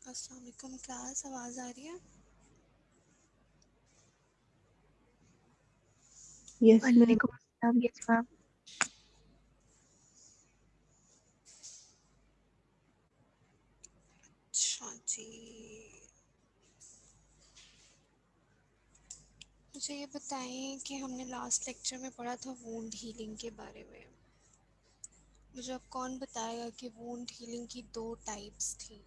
अस्सलाम वालेकुम क्लास, आवाज़ आ रही है? Yes ma'am. वालेकुम अस्सलाम। Yes ma'am. अच्छा जी, मुझे ये बताएं कि हमने लास्ट लेक्चर में पढ़ा था वुंड हीलिंग के बारे में। मुझे अब कौन बताएगा कि वुंड हीलिंग की 2 टाइप्स थी?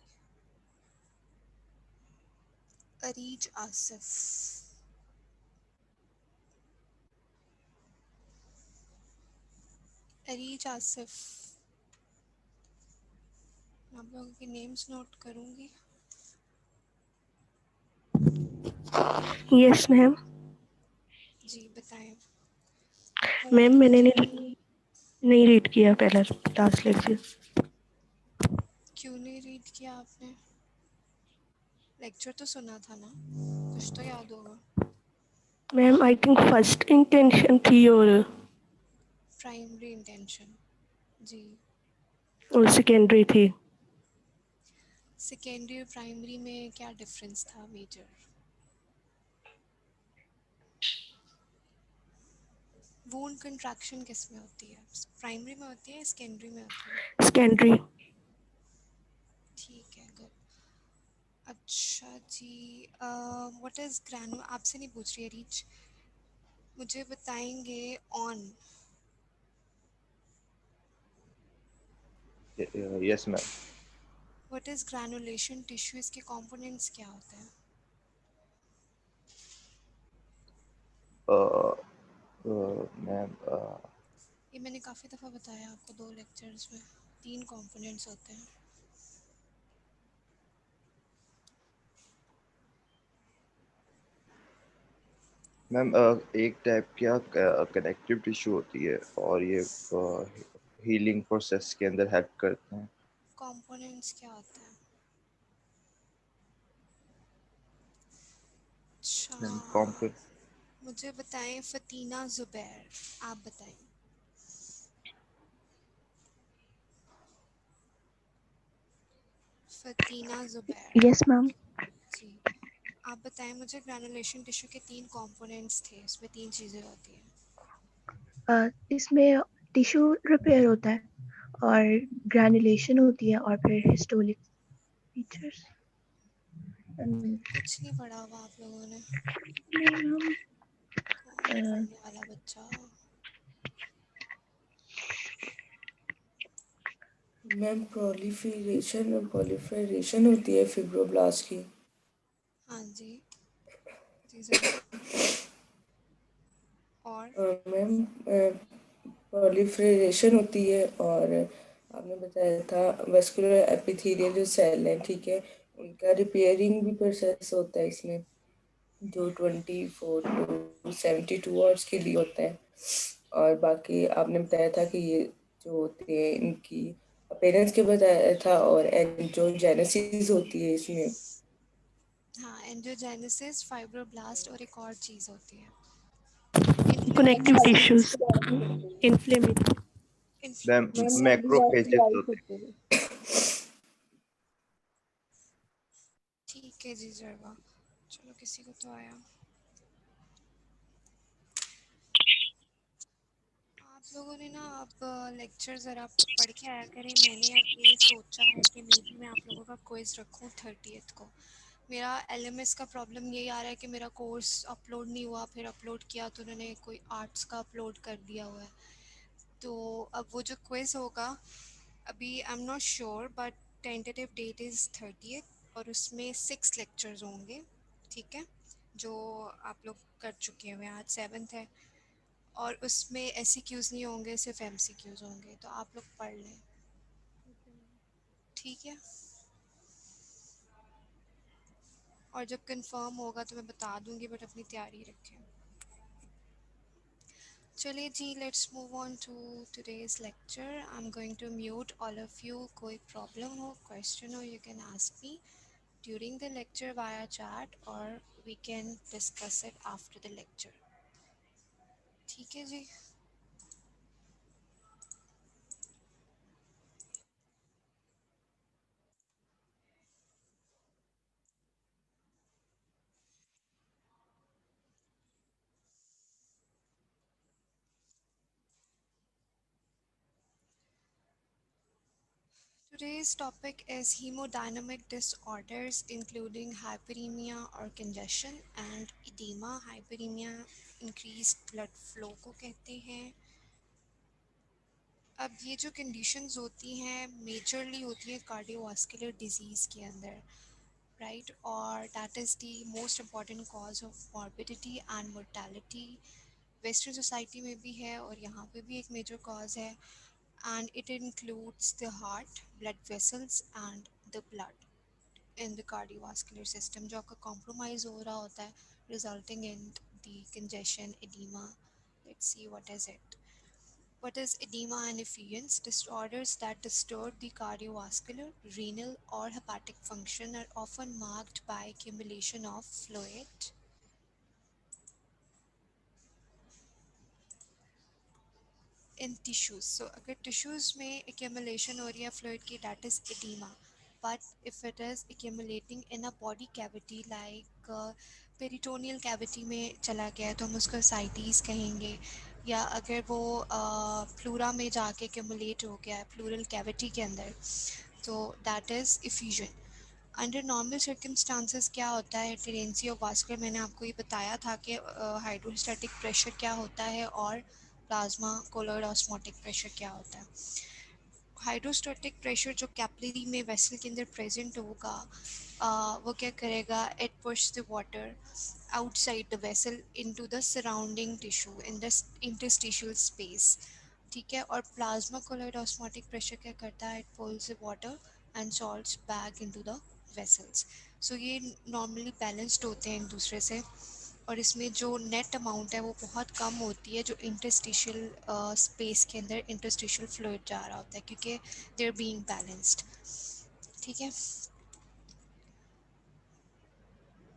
अरीज आसिफ। अरीज आसिफ, आप लोगों के नेम्स नोट करूँगी। Yes ma'am. जी बताएं। मैम वुंड मैंने हीलिंग नहीं रीड किया पहला लास्ट लेक्चर। क्यों नहीं रीड किया आपने? लेक्चर तो सुना था ना, कुछ तो याद होगा। Ma'am I think first intention थी प्राइमरी इंटेंशन, जी। और सेकेंडरी थी। सेकेंडरी और प्राइमरी में क्या डिफरेंस था मेजर? वुंड कंट्रैक्शन किस में होती है? प्राइमरी में होती है, सेकेंडरी में होती है? सेकेंडरी। ठीक है, गुड। अच्छा जी, व्हाट इज ग्रैनु, आपसे नहीं पूछ रही है रीच, मुझे बताएंगे on. Yes ma'am. What is granulation tissue, इसके कंपोनेंट्स क्या होते हैं? मैम ये मैंने काफ़ी दफ़ा बताया आपको 2 लेक्चर्स में। 3 कंपोनेंट्स होते हैं। मैम एक टाइप क्या कनेक्टिव टिश्यू होती है और ये हीलिंग प्रोसेस के अंदर हेल्प करते हैं। कंपोनेंट्स क्या होते हैं? अच्छा, मैम कॉम्प्लेक्स। मुझे बताएं फतीना ज़ुबैर, आप बताएं। फतीना ज़ुबैर, यस मैम। जी। आप बताएं मुझे, ग्रैनुलेशन टिश्यू के 3 कंपोनेंट्स थे, इसमें 3 चीज़ें होती हैं। इसमें टिश्यू रिपेयर होता है और ग्रैनुलेशन होती है और फिर हिस्टोलिक फीचर्स। कुछ नहीं पढ़ा हुआ आप लोगों ने। कौन है पढ़ने वाला बच्चा? मैम प्रोलिफरेशन और प्रोलिफरेशन होती है फिब्रोब्लास्ट की। हाँ जी, जी ज़रूर। प्रोलिफरेशन होती है, और आपने बताया था वेस्कुलर एपिथेलियल जो सेल है, ठीक है, उनका रिपेयरिंग भी प्रोसेस होता है इसमें, जो 24 to 72 आवर्स के लिए होता है। और बाकी आपने बताया था कि ये जो होते हैं इनकी अपीयरेंस के बताया था, और एंजियोजेनेसिस होती है इसमें। हाँ, एंजियोजेनेसिस, फाइब्रोब्लास्ट और एक और चीज़ होती है connective inflammatory tissues, cells. Inflammatory. Ma'am inflammatory macrophages होते ठीक है जी जरवा। चलो किसी को तो आया। आप लोगों ने ना अब लेक्चर ज़रा पढ़ के आया करें। मैंने अब ये सोचा है कि मे बी मैं आप लोगों का क्विज़ रखूँ 30th को। मेरा एलएमएस का प्रॉब्लम यही आ रहा है कि मेरा कोर्स अपलोड नहीं हुआ, फिर अपलोड किया तो उन्होंने कोई आर्ट्स का अपलोड कर दिया हुआ है। तो अब वो जो क्विज़ होगा, अभी I am not sure but tentative that is 30th और उसमें 6 लेक्चर्स होंगे, ठीक है, जो आप लोग कर चुके हुए हैं। आज 7th है और उसमें एससीक्यूज़ नहीं होंगे, सिर्फ एमसीक्यूज़ होंगे, तो आप लोग पढ़ लें, ठीक है। और जब कंफर्म होगा तो मैं बता दूंगी, बट अपनी तैयारी रखें। चलिए जी, let's move on to today's lecture. I am going to mute all of you. कोई प्रॉब्लम हो, क्वेश्चन हो, you can ask me during the lecture via chat or we can discuss it after the lecture, ठीक है जी। Today's topic is hemodynamic disorders including hyperemia or congestion and edema. Hyperemia increased blood flow को कहते हैं। अब ये जो conditions होती हैं मेजरली होती है कार्डियोवास्कुलर डिजीज़ के अंदर, राइट, और that is the most important cause of morbidity and mortality. Western society में भी है और यहाँ पे भी एक मेजर कॉज है, and it includes the heart, blood vessels and the blood in the cardiovascular system जो आपका compromise हो रहा होता है, resulting in the congestion, edema. Let's see what is it. What is edema and effusions? Disorders that disturb the cardiovascular, renal or hepatic function are often marked by accumulation of fluid in tissues. So अगर tissues में accumulation हो रही है fluid की, that is edema. But if it is accumulating in a body cavity like peritoneal cavity में चला गया है तो हम उसको ascites कहेंगे, या अगर वो प्लूरा में जाके accumulate हो गया है pleural cavity के अंदर, तो that is effusion. Under normal circumstances क्या होता है टेंडेंसी ऑफ वास्कुलर, मैंने आपको ये बताया था कि हाइड्रोस्टैटिक प्रेशर क्या होता है और प्लाज्मा कोलॉइड ऑस्मोटिक प्रेशर क्या होता है। हाइड्रोस्टैटिक प्रेशर जो कैपिलरी में वेसल के अंदर प्रेजेंट होगा, वो क्या करेगा, it push the water outside the vessel into the surrounding tissue in the interstitial space, ठीक है। और प्लाज्मा कोलॉइड ऑस्मोटिक प्रेशर क्या करता है, it pulls the water and salts back into the vessels. So ये नॉर्मली बैलेंस्ड होते हैं एक दूसरे से, और इसमें जो नेट अमाउंट है वो बहुत कम होती है जो इंटरस्टिशियल स्पेस के अंदर इंटरस्टिशियल फ्लूइड जा रहा होता है, क्योंकि दे आर बीइंग बैलेंस्ड, ठीक है।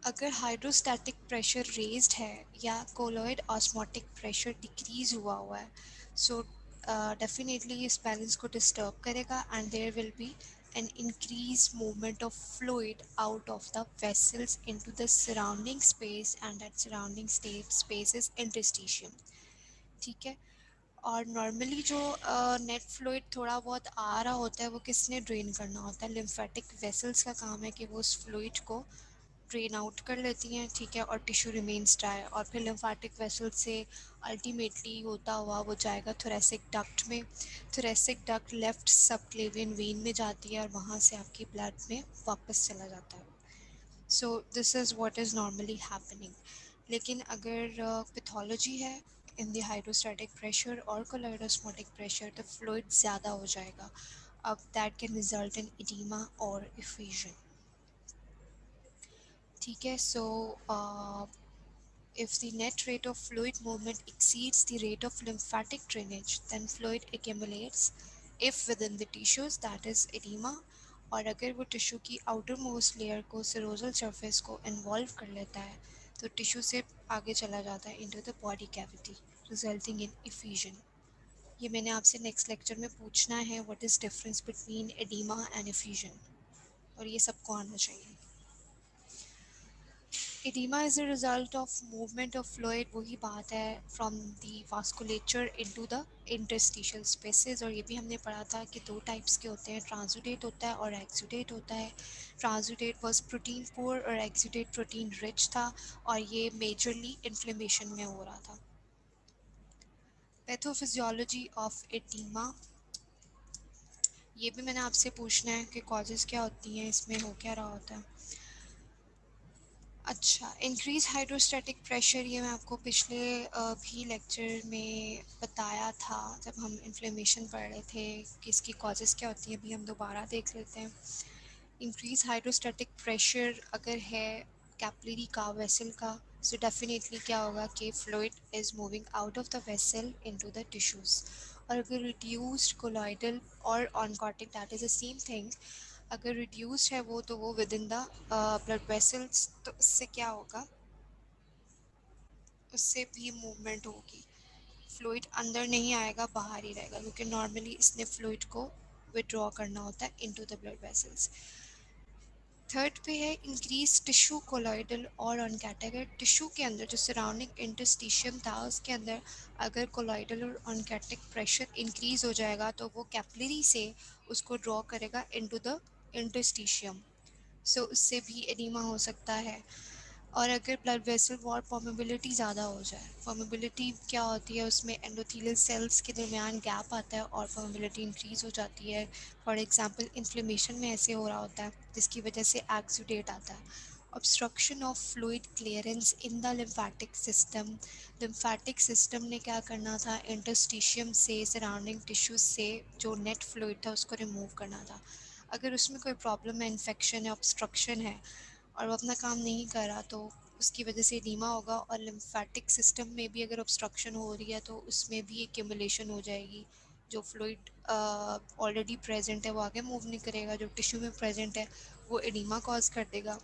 अगर हाइड्रोस्टैटिक प्रेशर रेज्ड है या कोलॉइड ऑस्मोटिक प्रेशर डिक्रीज हुआ है, सो डेफिनेटली इस बैलेंस को डिस्टर्ब करेगा and there will be an increased movement of fluid out of the vessels into the surrounding space, and that surrounding space is interstitium, ठीक है। और normally जो net fluid थोड़ा बहुत आ रहा होता है वो किसने ड्रेन करना होता है, लिम्फेटिक वेसल्स का काम है कि वो उस फ्लूइड को ड्रेन आउट कर लेती हैं, ठीक है, और टिश्यू रिमेन्स ड्राई, और फिर लिम्फेटिक वेसल से अल्टीमेटली होता हुआ वो जाएगा थोरेसिक डक्ट में। Thoracic duct left subclavian when में जाती है और वहाँ से आपकी ब्लड में वापस चला जाता है। So this is what is normally happening. लेकिन अगर पैथोलॉजी है in the hydrostatic pressure or colloidosmotic pressure, the fluid ज़्यादा हो जाएगा. That can result in edema or effusion. ठीक है, so if the net rate of fluid movement exceeds the rate of lymphatic drainage, then fluid accumulates. If within the tissues, that is edema. और अगर वो tissue की outer most layer को सिरोजल surface को involve कर लेता है तो टिश्यू से आगे चला जाता है into the body cavity resulting in effusion. ये मैंने आपसे नेक्स्ट लेक्चर में पूछना है, what is difference between oedema and effusion, और ये सबको आना चाहिए. Edema is a result of movement of fluid, वही बात है, from the vasculature into the interstitial spaces. और ये भी हमने पढ़ा था कि दो टाइप्स के होते हैं, ट्रांसुडेट होता है और एक्सुडेट होता है. ट्रांसुडेट was प्रोटीन पोर और एक्सुडेट प्रोटीन रिच था और ये मेजरली इन्फ्लेमेशन में हो रहा था. पैथोफिजियोलॉजी ऑफ एडिमा, ये भी मैंने आपसे पूछना है कि कॉजेज़ क्या होती हैं, इसमें हो क्या रहा होता है. अच्छा, इंक्रीज हाइड्रोस्टैटिक प्रेशर, ये मैं आपको पिछले भी लेक्चर में बताया था जब हम इन्फ्लेमेशन पढ़ रहे थे कि इसकी कॉजेज़ क्या होती हैं. अभी हम दोबारा देख लेते हैं. इंक्रीज हाइड्रोस्टैटिक प्रेशर अगर है कैपिलरी का, वेसल का, सो डेफिनेटली क्या होगा कि fluid is moving out of the vessel into the tissues. और अगर रिड्यूस्ड कोलॉइडल और oncotic, that is the same thing, अगर रिड्यूस्ड है वो तो वो with in the blood vessels, तो उससे क्या होगा, उससे भी मूवमेंट होगी. फ्लूइड अंदर नहीं आएगा, बाहर ही रहेगा, क्योंकि नॉर्मली इसने फ्लूइड को विड्रॉ करना होता है into the blood vessels. Third पे है इंक्रीज टिश्यू कोलॉइडल और ऑनकैटेगेट. टिश्यू के अंदर जो सराउंडिंग इंटरस्टिशियम था उसके अंदर अगर कोलॉइडल और ऑनकैटिक प्रेशर इंक्रीज हो जाएगा तो वो कैपिलरी से उसको ड्रॉ करेगा इनटू द इंटरस्टिशियम. सो उससे भी एडिमा हो सकता है. और अगर ब्लड वेसल वॉल परमेबिलिटी ज़्यादा हो जाए, परमेबिलिटी क्या होती है, उसमें एंडोथेलियल सेल्स के दरमियान गैप आता है और परमेबिलिटी इंक्रीज हो जाती है. फॉर एग्जांपल इन्फ्लेमेशन में ऐसे हो रहा होता है जिसकी वजह से एक्सुडेट आता है. Obstruction of fluid clearance in the lymphatic system. Lymphatic system ने क्या करना था, इंटरस्टिशियम से, सराउंडिंग टिश्यूज से जो नेट फ्लूइड था उसको रिमूव करना था. अगर उसमें कोई प्रॉब्लम है, इन्फेक्शन है, ऑब्स्ट्रक्शन है और वो अपना काम नहीं कर रहा तो उसकी वजह से एडिमा होगा. और लिम्फैटिक सिस्टम में भी अगर ऑब्स्ट्रक्शन हो रही है तो उसमें भी एक्यूमुलेशन हो जाएगी. जो फ्लूइड ऑलरेडी प्रेजेंट है वो आगे मूव नहीं करेगा, जो टिश्यू में प्रेजेंट है वो एडिमा कॉज कर देगा.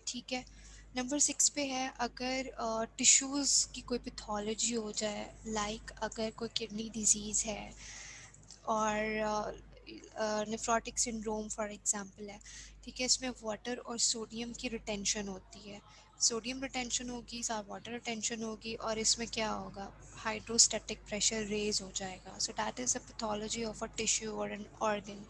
ठीक है. नंबर 6 पे है अगर टिश्यूज़ की कोई पैथोलॉजी हो जाए, लाइक अगर कोई किडनी डिजीज़ है और नेफ्रोटिक सिंड्रोम फॉर एग्जांपल है. ठीक है, इसमें वाटर और सोडियम की रिटेंशन होती है. सोडियम रिटेंशन होगी, साथ वाटर रिटेंशन होगी और इसमें क्या होगा, हाइड्रोस्टैटिक प्रेशर रेज हो जाएगा. सो that is a pathology of a tissue और एन ऑर्गन.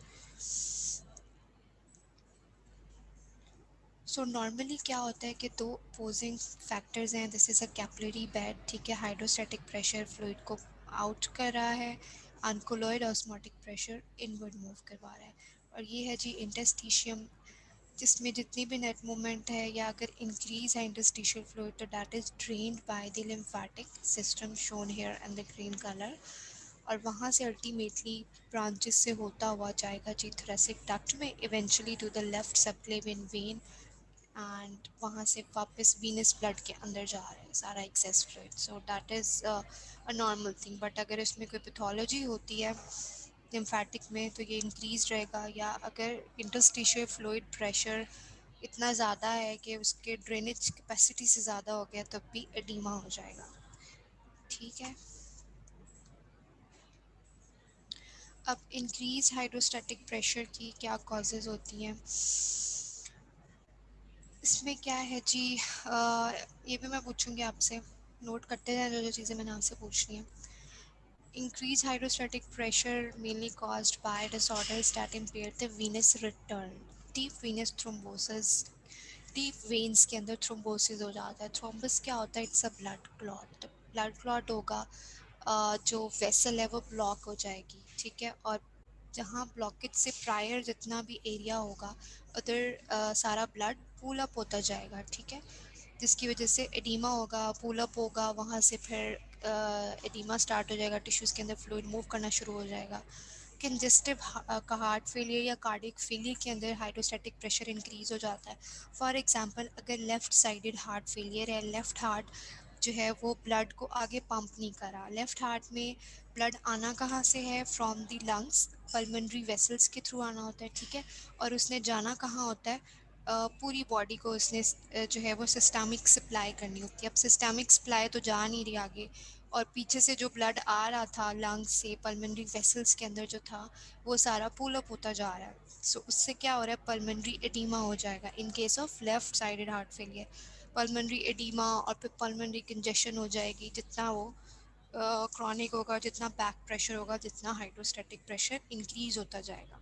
सो नॉर्मली क्या होता है कि दो अपोजिंग फैक्टर्स हैं. This is a capillary bed. ठीक है, हाइड्रोस्टैटिक प्रेशर फ्लूइड को आउट कर रहा है, अनकोलॉइड ऑस्मोटिक प्रेशर इनवर्ड मूव करवा रहा है. और ये है जी इंटरस्टिशियम, जिसमें जितनी भी नेट मूवमेंट है या अगर इंक्रीज है इंटरस्टिशियल फ्लूइड तो that is drained by the lymphatic system shown here and the green colour. और वहाँ से अल्टीमेटली ब्रांचेस से होता हुआ जाएगा जी थोरेसिक डक्ट में, eventually to the left subclavian vein and वहाँ से वापस वीनस ब्लड के अंदर जा रहा है सारा access fluid. So that is a normal thing. But अगर इसमें कोई पैथोलॉजी होती है लिम्फैटिक में तो ये इंक्रीज रहेगा, या अगर इंटरस्टिशियल फ्लूइड प्रेशर इतना ज़्यादा है कि उसके ड्रेनेज कैपेसिटी से ज़्यादा हो गया तब भी एडिमा हो जाएगा. ठीक है. अब इंक्रीज हाइड्रोस्टैटिक प्रेशर की क्या कॉजेज़ होती हैं, इसमें क्या है जी, ये भी मैं पूछूंगी आपसे, नोट करते हैं जो जो चीज़ें मैंने आपसे पूछनी है. Increase hydrostatic pressure mainly caused by disorders that impair the venous return. Deep Venus thrombosis, deep veins के अंदर थ्रोम्बोसिस हो जाता है. थ्रोम्बस क्या होता है, it's a blood clot. Blood clot होगा, जो वेसल है वो ब्लॉक हो जाएगी. ठीक है, और जहाँ ब्लॉकेज से प्रायर जितना भी एरिया होगा उधर सारा ब्लड पूल अप होता जाएगा. ठीक है, जिसकी वजह से एडीमा होगा, पुलअप होगा, वहाँ से फिर एडीमा स्टार्ट हो जाएगा, टिश्यूज़ के अंदर फ्लूइड मूव करना शुरू हो जाएगा। कंजेस्टिव का हार्ट फेलियर या कार्डियक फेलियर के अंदर हाइड्रोस्टैटिक प्रेशर इंक्रीज हो जाता है। फॉर एग्जांपल अगर लेफ़्ट साइडेड हार्ट फेलियर है, लेफ़्ट हार्ट जो है वो ब्लड को आगे पंप नहीं करा। लेफ़्ट हार्ट में ब्लड आना कहाँ से है? From the lungs, pulmonary vessels के थ्रू आना होता है, ठीक है। और उसने जाना कहाँ होता है? पूरी बॉडी को उसने जो है वो सिस्टमिक सप्लाई करनी होती है। अब सिस्टमिक सप्लाई तो जा नहीं रही आगे, और पीछे से जो ब्लड आ रहा था लंग्स से, पल्मोनरी वेसल्स के अंदर जो था, वो सारा पुल अप होता जा रहा है। सो उससे क्या हो रहा है? पल्मोनरी एडीमा हो जाएगा in case of left sided heart failure. Pulmonary edema और फिर पल्मोनरी कंजेशन हो जाएगी। जितना वो क्रॉनिक होगा, जितना बैक प्रेशर होगा, जितना हाइड्रोस्टैटिक प्रेशर इंक्रीज होता जाएगा।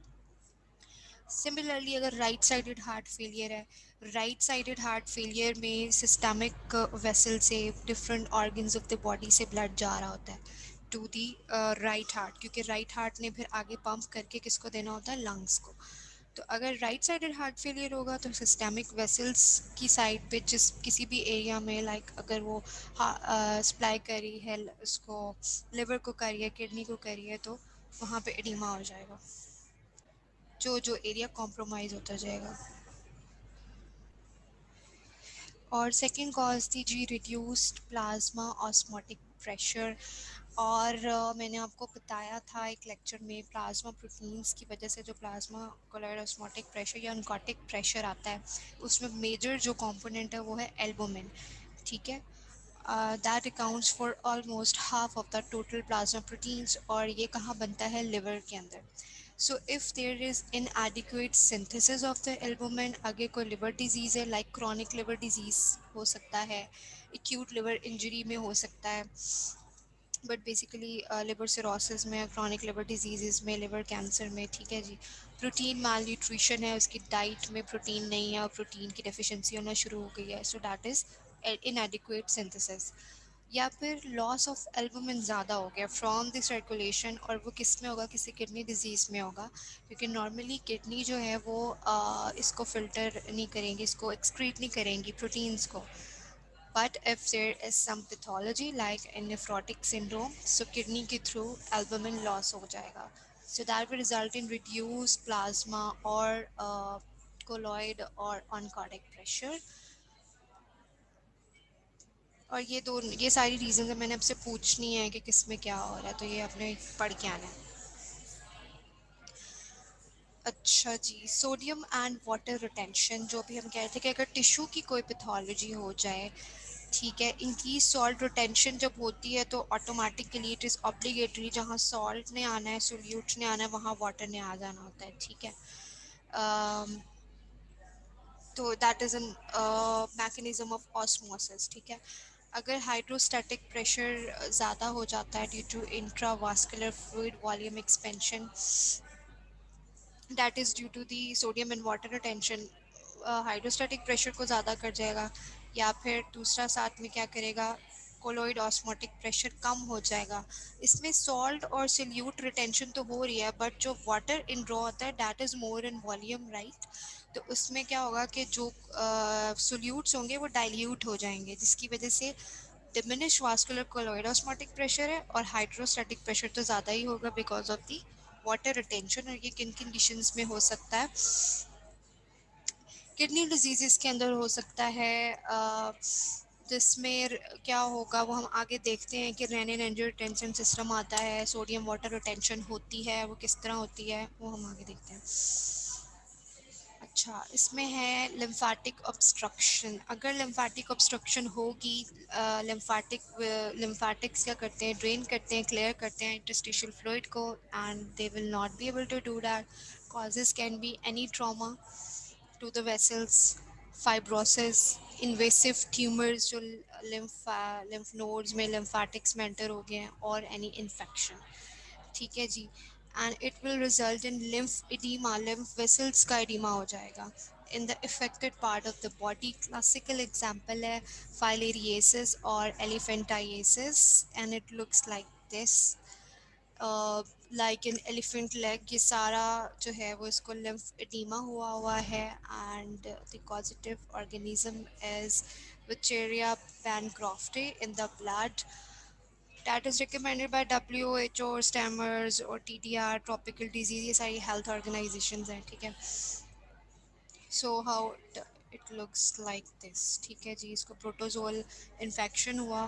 सिमिलरली अगर राइट साइडेड हार्ट फेलियर है, राइट साइडेड हार्ट फेलियर में सिस्टमिक वेसल से different organs of the body से ब्लड जा रहा होता है टू दी राइट हार्ट, क्योंकि राइट हार्ट ने फिर आगे पंप करके किसको देना होता है? लंग्स को। तो अगर राइट साइडेड हार्ट फेलियर होगा तो सिस्टमिक वेसल्स की साइड पे जिस किसी भी एरिया में, लाइक अगर वो सप्लाई करी है उसको, लिवर को करी है, किडनी को करी है, तो वहाँ पे एडिमा हो जाएगा, जो जो एरिया कॉम्प्रोमाइज़ होता जाएगा। और सेकंड कॉज थी जी रिड्यूस्ड प्लाज्मा ऑस्मोटिक प्रेशर। और मैंने आपको बताया था एक लेक्चर में, प्लाज्मा प्रोटीन्स की वजह से जो प्लाज्मा कोलोइड ऑस्मोटिक प्रेशर या अनकॉटिक प्रेशर आता है, उसमें मेजर जो कंपोनेंट है वो है एल्बुमिन, ठीक है। That accounts for almost half of the total plasma proteins, और ये कहाँ बनता है? लिवर के अंदर। So if there is inadequate synthesis of the albumin, आगे कोई liver disease है, like chronic liver disease हो सकता है, acute liver injury में हो सकता है, बट बेसिकली लिवर सिरोसिस में, क्रॉनिक लिवर डिजीज़ में, लिवर कैंसर में, ठीक है जी। प्रोटीन माल न्यूट्रिशन है, उसकी डाइट में प्रोटीन नहीं है और प्रोटीन की डेफिशिएंसी होना शुरू हो गई है, सो दैट इज़ इनएडिक्वेट सिंथेसिस। या फिर लॉस ऑफ एल्बुमिन ज़्यादा हो गया फ्रॉम द सर्कुलेशन, और वो किस में होगा? किसी किडनी डिजीज़ में होगा, क्योंकि नॉर्मली किडनी जो है वो इसको फ़िल्टर नहीं करेंगी, इसको एक्सक्रीट नहीं करेंगी प्रोटीन्स को। But if there is some pathology like a nephrotic syndrome, so kidney के through albumin loss हो जाएगा. So that will result in reduced plasma or colloid or oncotic pressure. और ये सारी रीजन है, मैंने आपसे पूछनी है कि किस में क्या हो रहा है, तो ये आपने पढ़ के आना है। अच्छा जी, सोडियम एंड वाटर रिटेंशन, जो भी हम कह रहे थे कि अगर टिश्यू की कोई पैथोलॉजी हो जाए, ठीक है, इनकी सॉल्ट रिटेंशन जब होती है तो ऑटोमेटिकली इट इज़ ऑब्लिगेटरी, जहाँ सॉल्ट ने आना है, सोल्यूट ने आना है, वहाँ वाटर ने आ जाना होता है, ठीक है। तो that is an mechanism of osmosis, ठीक है। अगर हाइड्रोस्टैटिक प्रेशर ज़्यादा हो जाता है due to intravascular fluid volume expansion, that is due to the sodium and water retention, hydrostatic pressure को ज़्यादा कर जाएगा। या फिर दूसरा साथ में क्या करेगा? कोलोइड ऑस्मोटिक प्रेशर कम हो जाएगा। इसमें सॉल्ट और सिल्यूट रिटेंशन तो हो रही है, बट जो वाटर इन ड्रॉ होता है that is more in volume, right. तो उसमें क्या होगा कि जो सोल्यूट्स होंगे वो डाइल्यूट हो जाएंगे, जिसकी वजह से diminish vascular colloid osmotic pressure है, और हाइड्रोस्टैटिक प्रेशर तो ज़्यादा ही होगा because of the water retention. और ये किन कंडीशंस में हो सकता है? किडनी डिजीज़ के अंदर हो सकता है, जिसमें क्या होगा वो हम आगे देखते हैं कि रेनिन एंजियोटेंसिन सिस्टम आता है, सोडियम वाटर रिटेंशन होती है, वो किस तरह होती है वो हम आगे देखते हैं। अच्छा, इसमें है लिम्फेटिक ऑब्स्ट्रक्शन। अगर लिम्फेटिक ऑब्स्ट्रक्शन होगी, लिम्फेटिक्स क्या करते हैं? ड्रेन करते हैं, क्लियर करते हैं इंटरस्टिशियल फ्लूइड को, and they will not be able to do that. Causes can be any trauma to the vessels, fibrosis, invasive tumors जो lymph nodes में lymphatics में enter हो गए हैं, और any infection, ठीक है जी। and it will result in lymph edema, lymph vessels का edema हो जाएगा in the affected part of the body. Classical example है filariasis और elephantiasis, and it looks like this. Like an elephant leg, ये सारा जो है वो इसको लिम्फ एडीमा हुआ हुआ है, and the causative organism is Wucheria bancrofti in the blood that is recommended by WHO or STAMMERS or TDR tropical disease ये सारी health organizations हैं ठीक है. So how it looks like this ठीक है जी. इसको प्रोटोजोल इन्फेक्शन हुआ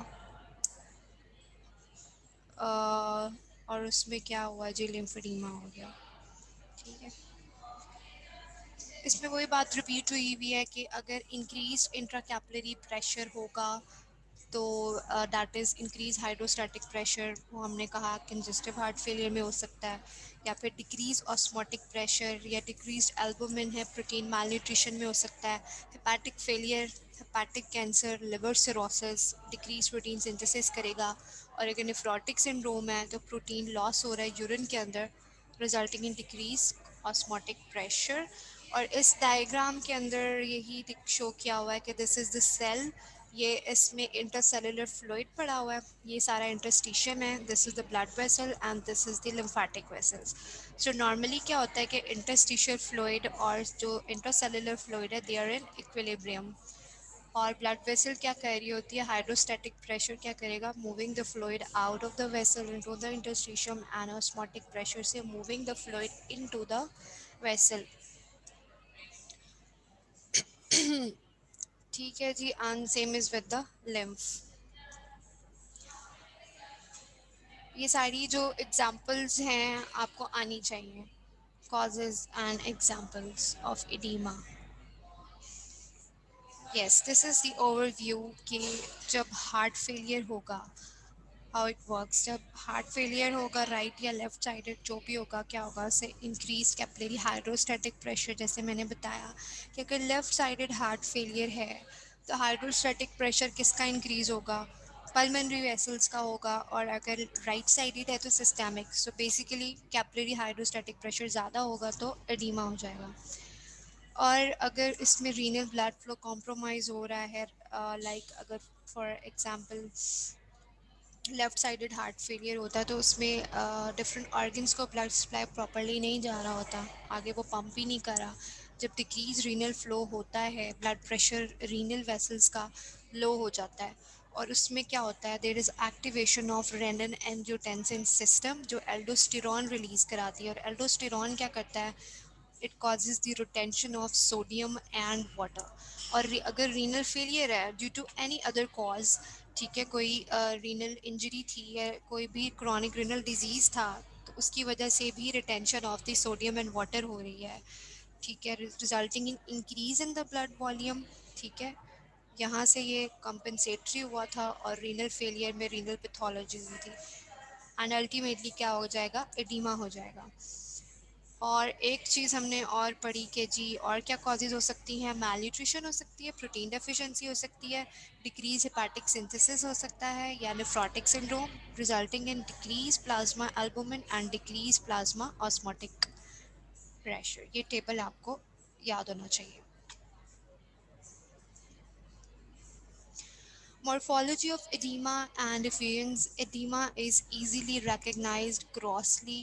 और उसमें क्या हुआ जी लिम्फेडिमा हो गया ठीक है. इसमें वही बात रिपीट हुई हुई है कि अगर इंक्रीज इंट्राकैपिलरी प्रेशर होगा तो that is increase hydrostatic pressure वो हमने कहा कंजेस्टिव हार्ट फेलियर में हो सकता है या फिर डिक्रीज ऑस्मोटिक प्रेशर या डिक्रीज एल्बुमिन है प्रोटीन malnutrition में हो सकता है hepatic failure hepatic cancer liver cirrhosis decrease protein synthesis करेगा और अगर नेफ्रोटिक सिंड्रोम है तो प्रोटीन लॉस हो रहा है यूरिन के अंदर resulting in decrease osmotic pressure. और इस डायग्राम के अंदर यही शो किया हुआ है कि दिस इज़ द सेल ये इसमें इंटरसेलुलर फ्लूइड पड़ा हुआ है ये सारा इंटरस्टिशियम है this is the blood vessel and this is the lymphatic vessels. So normally क्या होता है कि इंटरस्टिशियल फ्लूइड और जो इंटरसेलुलर फ्लूइड है दे आर इन इक्विलिब्रियम और ब्लड वेसल क्या कर रही होती है हाइड्रोस्टैटिक प्रेशर क्या करेगा moving the fluid out of the vessel into the interstitium and osmotic pressure से moving the fluid into the vessel ठीक है जी. And same is with the lymph. ये सारी जो एग्जांपल्स हैं आपको आनी चाहिए causes and examples of edema. Yes, this is the overview कि जब हार्ट फेलियर होगा how it works. जब हार्ट फेलियर होगा राइट या लेफ्ट साइडेड जो भी होगा क्या होगा उससे इंक्रीज कैपिलरी हाइड्रोस्टैटिक प्रेशर जैसे मैंने बताया कि अगर लेफ्ट साइडेड हार्ट फेलियर है तो हाइड्रोस्टैटिक प्रेशर किसका इंक्रीज होगा पल्मोनरी वेसल्स का होगा और अगर राइट साइडेड है तो systemic. So basically capillary hydrostatic pressure ज़्यादा होगा तो एडीमा हो जाएगा. और अगर इसमें रीनल ब्लड फ्लो कॉम्प्रोमाइज़ हो रहा है लाइक अगर for example left sided heart failure होता है तो उसमें डिफरेंट ऑर्गन्स को ब्लड सप्लाई प्रॉपरली नहीं जा रहा होता आगे वो पंप ही नहीं कर रहा. जब डिक्रीज रीनल फ्लो होता है ब्लड प्रेशर रीनल वेसल्स का लो हो जाता है और उसमें क्या होता है there is activation of renin angiotensin system जो एल्डोस्टेरॉन रिलीज़ कराती है और एल्डोस्टेरॉन क्या करता है it causes the retention of sodium and water. और अगर रीनल फेलियर है due to any other cause ठीक है कोई रीनल इंजरी थी या कोई भी क्रॉनिक रीनल डिजीज़ था तो उसकी वजह से भी retention of the sodium and water हो रही है ठीक है resulting in increase in the blood volume ठीक है. यहाँ से ये कंपनसेटरी हुआ था और रीनल फेलियर में रीनल पैथोलॉजी हुई थी एंड अल्टीमेटली क्या हो जाएगा एडीमा हो जाएगा. और एक चीज़ हमने और पढ़ी कि जी और क्या कॉजेज़ हो सकती हैं मैलन्यूट्रिशन हो सकती है प्रोटीन डेफिशिएंसी हो सकती है डिक्रीज हेपाटिक सिंथेसिस हो सकता है या nephrotic syndrome resulting in decrease plasma albumin and decrease plasma osmotic pressure. ये टेबल आपको याद होना चाहिए. Morphology of edema and effusions. Edema is easily recognized grossly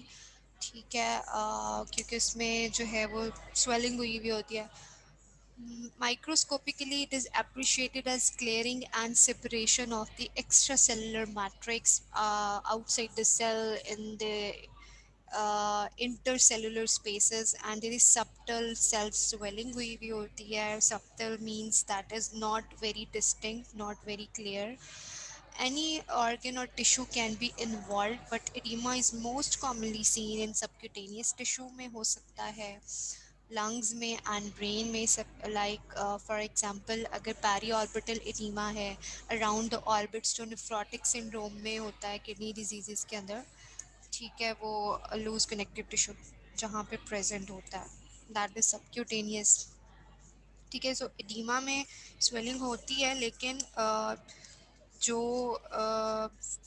ठीक है क्योंकि उसमें जो है वो swelling हुई हुई होती है. Microscopically, it is appreciated as clearing and separation of the extracellular matrix outside the cell in the intercellular spaces and there is subtle self swelling हुई हुई होती है. Subtle means that is not very distinct, not very clear. Any organ or tissue can be involved, but edema is most commonly seen in subcutaneous tissue में हो सकता है lungs में and brain में सब लाइक फॉर एग्जांपल अगर peri orbital edema है around the orbits जो नेफ्रोटिक सिंड्रोम में होता है किडनी डिजीज़ के अंदर ठीक है वो लूज कनेक्टिव टिश्यू जहाँ पे प्रेजेंट होता है दैट इज सबक्यूटेनियस ठीक है. सो एडीमा में स्वेलिंग होती है लेकिन जो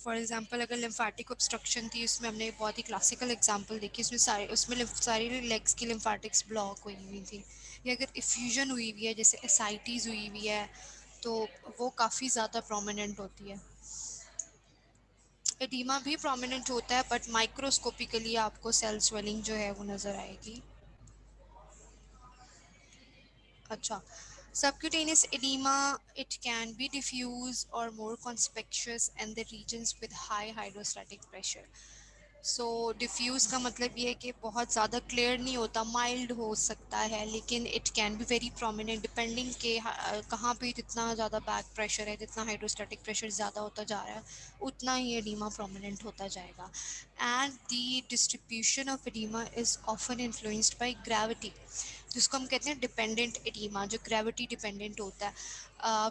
फॉर एग्जांपल अगर लिम्फेटिक ऑब्स्ट्रक्शन थी उसमें हमने बहुत ही क्लासिकल एग्जांपल देखी उसमें सारी लेग्स की लिम्फेटिक्स ब्लॉक हुई हुई थी या अगर इफ्यूजन हुई हुई है जैसे एसाइटीज़ हुई हुई है तो वो काफ़ी ज़्यादा प्रोमिनेंट होती है. एडीमा भी प्रोमिनेंट होता है बट माइक्रोस्कोपिकली आपको सेल स्वेलिंग जो है वो नज़र आएगी. अच्छा Subcutaneous edema, it can be diffuse or more conspicuous in the regions with high hydrostatic pressure. So diffuse का मतलब ये है कि बहुत ज़्यादा क्लियर नहीं होता, माइल्ड हो सकता है, लेकिन it can be very prominent depending के कहाँ पे जितना ज़्यादा बैक प्रेशर है, जितना हाइड्रोस्टैटिक प्रेशर ज़्यादा होता जा रहा है, उतना ही एडीमा प्रोमिनेंट होता जाएगा. And the distribution of edema is often influenced by gravity, जिसको हम कहते हैं डिपेंडेंट एडीमा, जो ग्रेविटी डिपेंडेंट होता है.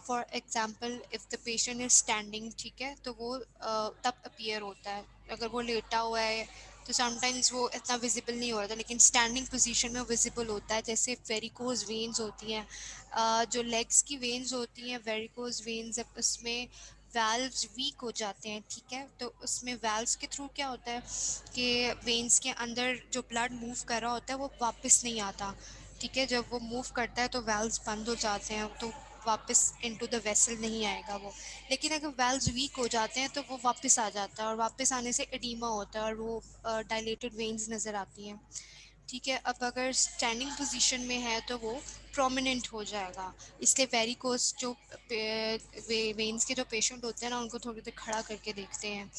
For example if the patient is standing, ठीक है, तो वो तब अपीयर होता है. अगर वो लेटा हुआ है तो समटाइम्स वो इतना विजिबल नहीं हो रहा था, लेकिन स्टैंडिंग पोजीशन में विजिबल होता है. जैसे वेरिकोज वेन्स होती हैं, जो लेग्स की वेन्स होती हैं, वेरिकोज वेन्स, उसमें वैल्व्स वीक हो जाते हैं, ठीक है, तो उसमें वैल्व्स के थ्रू क्या होता है कि वेन्स के अंदर जो ब्लड मूव कर रहा होता है वो वापस नहीं आता, ठीक है. जब वो मूव करता है तो वेल्व्स बंद हो जाते हैं, तो वापस इनटू द वेसल नहीं आएगा वो. लेकिन अगर वेल्व्स वीक हो जाते हैं तो वो वापस आ जाता है, और वापस आने से एडीमा होता है और वो डायलेटेड वेन्स नज़र आती हैं, ठीक है. अब अगर स्टैंडिंग पोजीशन में है तो वो प्रोमिनेंट हो जाएगा. इसलिए वेरिकोस जो वेन्स के जो पेशेंट होते हैं ना, उनको थोड़ी देर खड़ा करके देखते हैं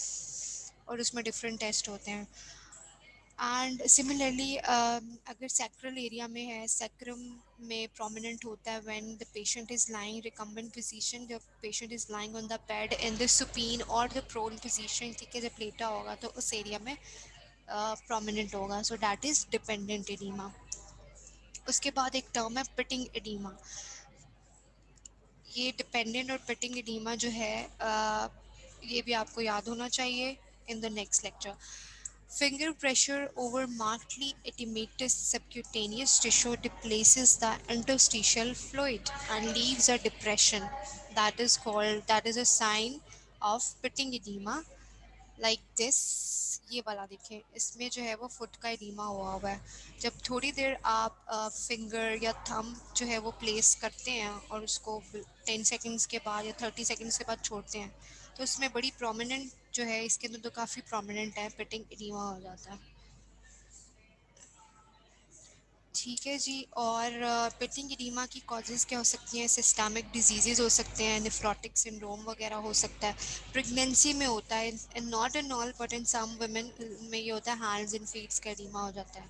और उसमें डिफरेंट टेस्ट होते हैं. एंड सिमिलरली अगर सैक्रल एरिया में है, सैक्रम में प्रोमिनेंट होता है when the patient is lying recumbent position, जब patient is lying on the bed in the supine और द प्रोन पोजीशन, ठीक है, जब लेटा होगा तो उस एरिया में प्रोमिनेंट होगा. So that is dependent edema. उसके बाद एक टर्म है पिटिंग एडीमा. ये डिपेंडेंट और पिटिंग एडीमा जो है, ये भी आपको याद होना चाहिए in the next lecture. Finger pressure over markedly edematous subcutaneous tissue displaces the interstitial fluid and leaves a depression. That is a sign of pitting edema. Like this, ये वाला देखें, इसमें जो है वो फुट का एडिमा हुआ है. जब थोड़ी देर आप फिंगर या थंब जो है वो प्लेस करते हैं और उसको 10 सेकंड्स के बाद या 30 सेकंड्स के बाद छोड़ते हैं, तो उसमें बड़ी प्रोमिनेंट जो है, इसके अंदर तो काफ़ी प्रोमिनेंट है, पिटिंग एडिमा हो जाता है. ठीक है जी. और पिटिंग एडिमा की कॉजेज़ क्या हो सकती हैं? सिस्टमिक डिजीज़ेज़ हो सकते हैं, नेफ्रोटिक सिंड्रोम वगैरह हो सकता है. प्रेगनेंसी में होता है, and not in all but in some women में ये होता है, हैंड्स एंड फीट्स का एडिमा हो जाता है.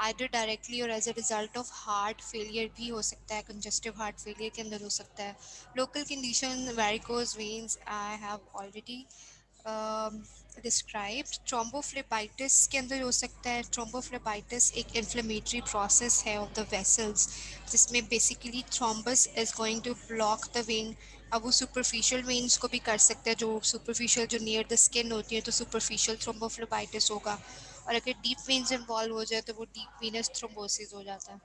आइदर डायरेक्टली और as a result of heart failure भी हो सकता है, कंजस्टिव हार्ट फेलियर के अंदर हो सकता है. Local condition varicose veins I have already described. Thrombophlebitis के अंदर हो सकता है. थ्रोम्बोफ्लेबाइटिस एक इन्फ्लेमेटरी प्रोसेस है ऑफ द वेसल्स, जिसमें basically thrombus is going to block the vein. अब वो सुपरफिशियल वेन्स को भी कर सकते हैं, जो सुपरफिशियल जो नियर द स्किन होती है, तो सुपरफिशियल थ्रोम्बोफ्लेबाइटिस होगा. और अगर डीप वेन्स इन्वॉल्व हो जाए तो वो डीप वेनस थ्रोम्बोसिस हो जाता है,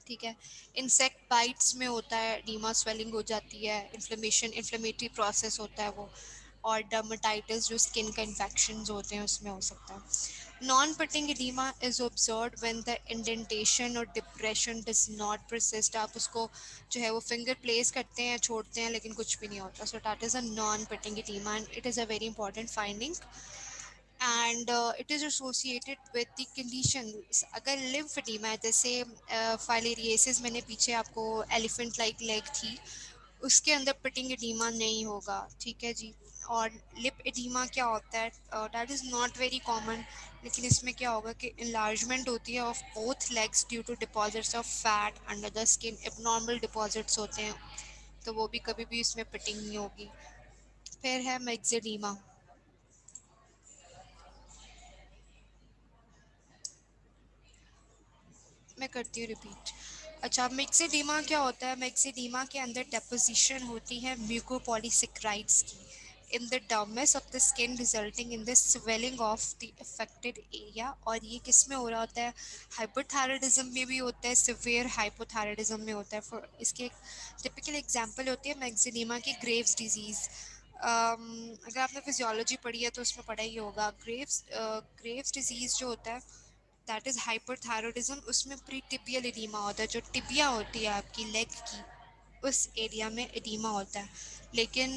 ठीक है. इंसेक्ट बाइट्स में होता है, डीमा स्वेलिंग हो जाती है, इन्फ्लेमेटरी प्रोसेस होता है वो. और डर्मेटाइटिस जो स्किन का इन्फेक्शन होते हैं उसमें हो सकता है. Non pitting edema is observed when the indentation और डिप्रेशन डज नॉट परसिस्ट. आप उसको जो है वो फिंगर प्लेस करते हैं, छोड़ते हैं, लेकिन कुछ भी नहीं होता. So that is a non pitting edema and it is a very important finding. And it is associated with the conditions. अगर लिम्फेडिमा है, जैसे फाइलेरियासिस, मैंने पीछे आपको एलिफेंट लाइक लेग थी, उसके अंदर पिटिंग एडीमा नहीं होगा, ठीक है जी. और लिप एडीमा क्या होता है? That is not very common, लेकिन इसमें क्या होगा कि इन्लार्जमेंट होती है of both legs due to deposits of fat under the skin. Abnormal deposits होते हैं, तो वो भी कभी भी इसमें पिटिंग नहीं होगी. फिर है मेक्सेडीमा. मैं करती हूँ रिपीट. अच्छा, मिक्सेडीमा क्या होता है? मिक्सेडीमा के अंदर डेपोजिशन होती है म्यूकोपॉलीसेक्राइड्स की in the dermis of the skin, resulting in the swelling of the affected area. और ये किस में हो रहा होता है? हाइपोथायराइडिज्म में भी होता है, सिवियर हाइपोथायराइडिज्म में होता है. फॉर इसके एक टिपिकल एग्जांपल होती है मिक्सेडीमा की ग्रेव्स डिजीज़. अगर आपने फिजियोलॉजी पढ़ी है तो उसमें पढ़ा ही होगा. ग्रेव्स डिजीज़ जो होता है, दैट इज़ हाइपरथायरॉयडिज्म. उसमें प्री टिबियल एडीमा होता है, जो टिबिया होती है आपकी लेग की, उस एरिया में एडीमा होता है. लेकिन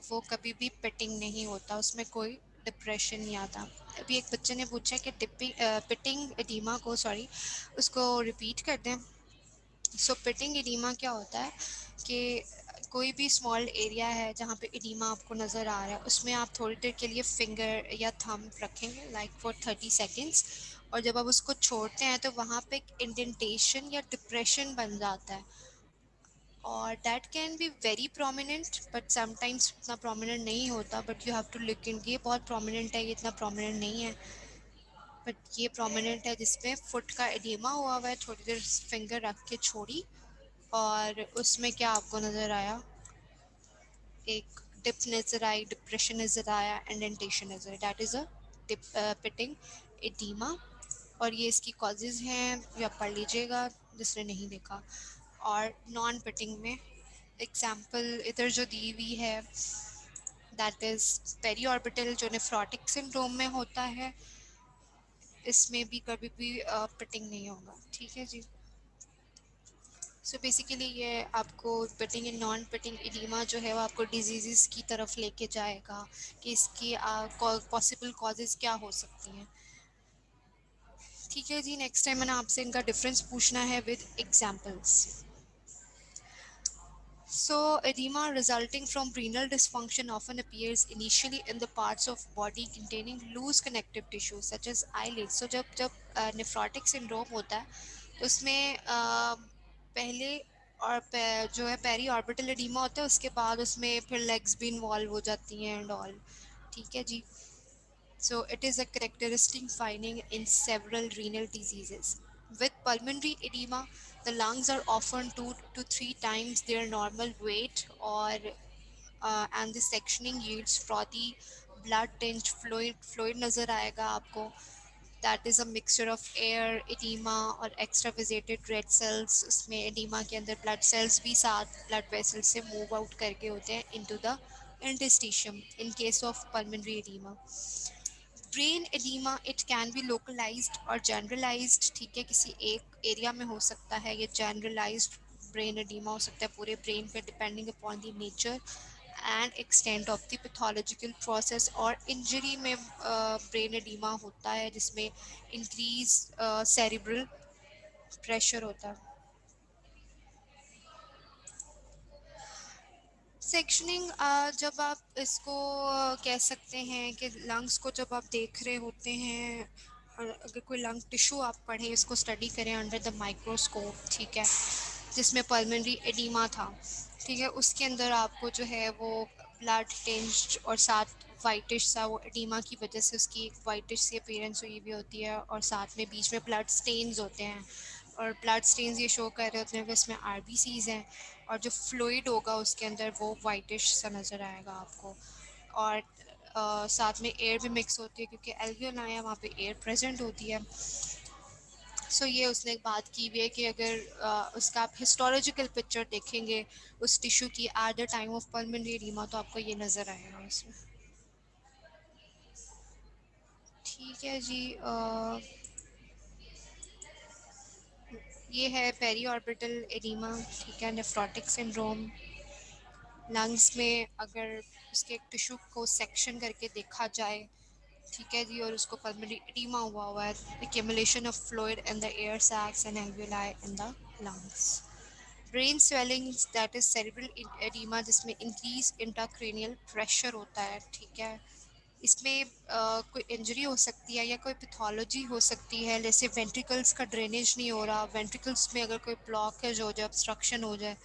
वो कभी भी पिटिंग नहीं होता, उसमें कोई डिप्रेशन नहीं आता. अभी एक बच्चे ने पूछा कि पिटिंग एडीमा को, सॉरी, उसको रिपीट कर दें. सो पिटिंग एडिमा क्या होता है कि कोई भी स्मॉल एरिया है जहाँ पे एडिमा आपको नज़र आ रहा है, उसमें आप थोड़ी देर के लिए फिंगर या थंब रखेंगे लाइक फॉर 30 सेकेंड्स, और जब आप उसको छोड़ते हैं तो वहाँ पे एक इंडेंटेशन या डिप्रेशन बन जाता है, और that can be very prominent but sometimes इतना प्रोमिनेंट नहीं होता, but you have to look in. ये बहुत प्रोमिनेंट है, ये इतना प्रोमिनेंट नहीं है, बट ये प्रोमिनेंट है जिसमें फुट का एडिमा हुआ हुआ है। थोड़ी देर फिंगर रख के छोड़ी और उसमें क्या आपको नज़र आया, एक डिप नज़र आई, डिप्रेशन नज़र आया, इंडेंटेशन नज़र, that is a dip pitting edema. और ये इसकी कॉजेज़ हैं, ये आप पढ़ लीजिएगा जिसने नहीं देखा। और नॉन पिटिंग में एग्जाम्पल इधर जो दी हुई है, दैट इज़ पेरी ऑर्बिटल जो नेफ्रोटिक सिंड्रोम में होता है, इसमें भी कभी भी पिटिंग नहीं होगा। ठीक है जी। सो बेसिकली ये आपको pitting and non pitting oedema जो है वो आपको डिजीज़ की तरफ लेके जाएगा कि इसकी पॉसिबल कॉजेज़ क्या हो सकती हैं। ठीक है जी, नेक्स्ट टाइम मैंने आपसे इनका डिफरेंस पूछना है with examples. So, edema resulting from renal dysfunction often appears initially in the parts of body containing loose connective tissue such as eyelids. So, जब जब nephrotic syndrome होता है तो उसमें पहले और जो है पेरी ऑर्बिटल एडिमा होता है, उसके बाद उसमें फिर लेग्स भी इन्वॉल्व हो जाती हैं एंड ऑल। ठीक है जी। So it is a characteristic finding in several renal diseases. With pulmonary edema, the lungs are often 2 to 3 times their normal weight, or and the sectioning yields frothy, blood-tinged fluid नजर आएगा आपको. That is a mixture of air, edema और extravasated red cells. उसमें edema के अंदर blood cells भी साथ blood vessels से move out करके होते हैं into the interstitium in case of pulmonary edema. Brain edema it can be localised और जनरलाइज्ड। ठीक है, किसी एक एरिया में हो सकता है, ये जनरलाइज्ड ब्रेन एडिमा हो सकता है पूरे ब्रेन पे, depending upon the nature and extent of the pathological process. और इंजरी में ब्रेन एडिमा होता है जिसमें इंक्रीज सेरिब्रल प्रेशर होता है। सेक्शनिंग जब आप इसको कह सकते हैं कि लंग्स को जब आप देख रहे होते हैं, और अगर कोई लंग टिश्यू आप पढ़ें, इसको स्टडी करें अंडर द माइक्रोस्कोप, ठीक है, जिसमें पल्मोनरी एडिमा था, ठीक है, उसके अंदर आपको जो है वो ब्लड टिंज्ड और साथ वाइटिश सा, वो एडिमा की वजह से उसकी एक वाइटिश सी अपीयरेंस हुई भी होती है, और साथ में बीच में ब्लड स्टेन्स होते हैं, और ब्लड स्टेन्स ये शो कर रहे होते हैं कि इसमें आरबीसीज हैं, और जो फ्लूइड होगा उसके अंदर वो वाइटिश सा नज़र आएगा आपको। और साथ में एयर भी मिक्स होती है क्योंकि एल्वियोलाई वहाँ पे एयर प्रेजेंट होती है। सो ये उसने एक बात की हुई है कि अगर उसका आप हिस्टोलॉजिकल पिक्चर देखेंगे उस टिश्यू की at the time of pulmonary oedema, तो आपको ये नज़र आएगा उसमें। ठीक है जी। ये है पेरी ऑर्बिटल एडिमा, ठीक है, नेफ्रोटिक सिंड्रोम। लंग्स में अगर उसके एक टिश्यू को सेक्शन करके देखा जाए, ठीक है जी, और उसको पल्मोनरी एडिमा हुआ हुआ है, accumulation of fluid in the air sacs and alveoli in the lungs. Brain swellings that is cerebral oedema जिसमें इंक्रीज इंट्राक्रैनियल प्रेशर होता है। ठीक है, इसमें कोई इंजरी हो सकती है या कोई पैथोलॉजी हो सकती है, जैसे वेंट्रिकल्स का ड्रेनेज नहीं हो रहा, वेंट्रिकल्स में अगर कोई ब्लॉकेज हो जाए, ऑब्स्ट्रक्शन हो जाए,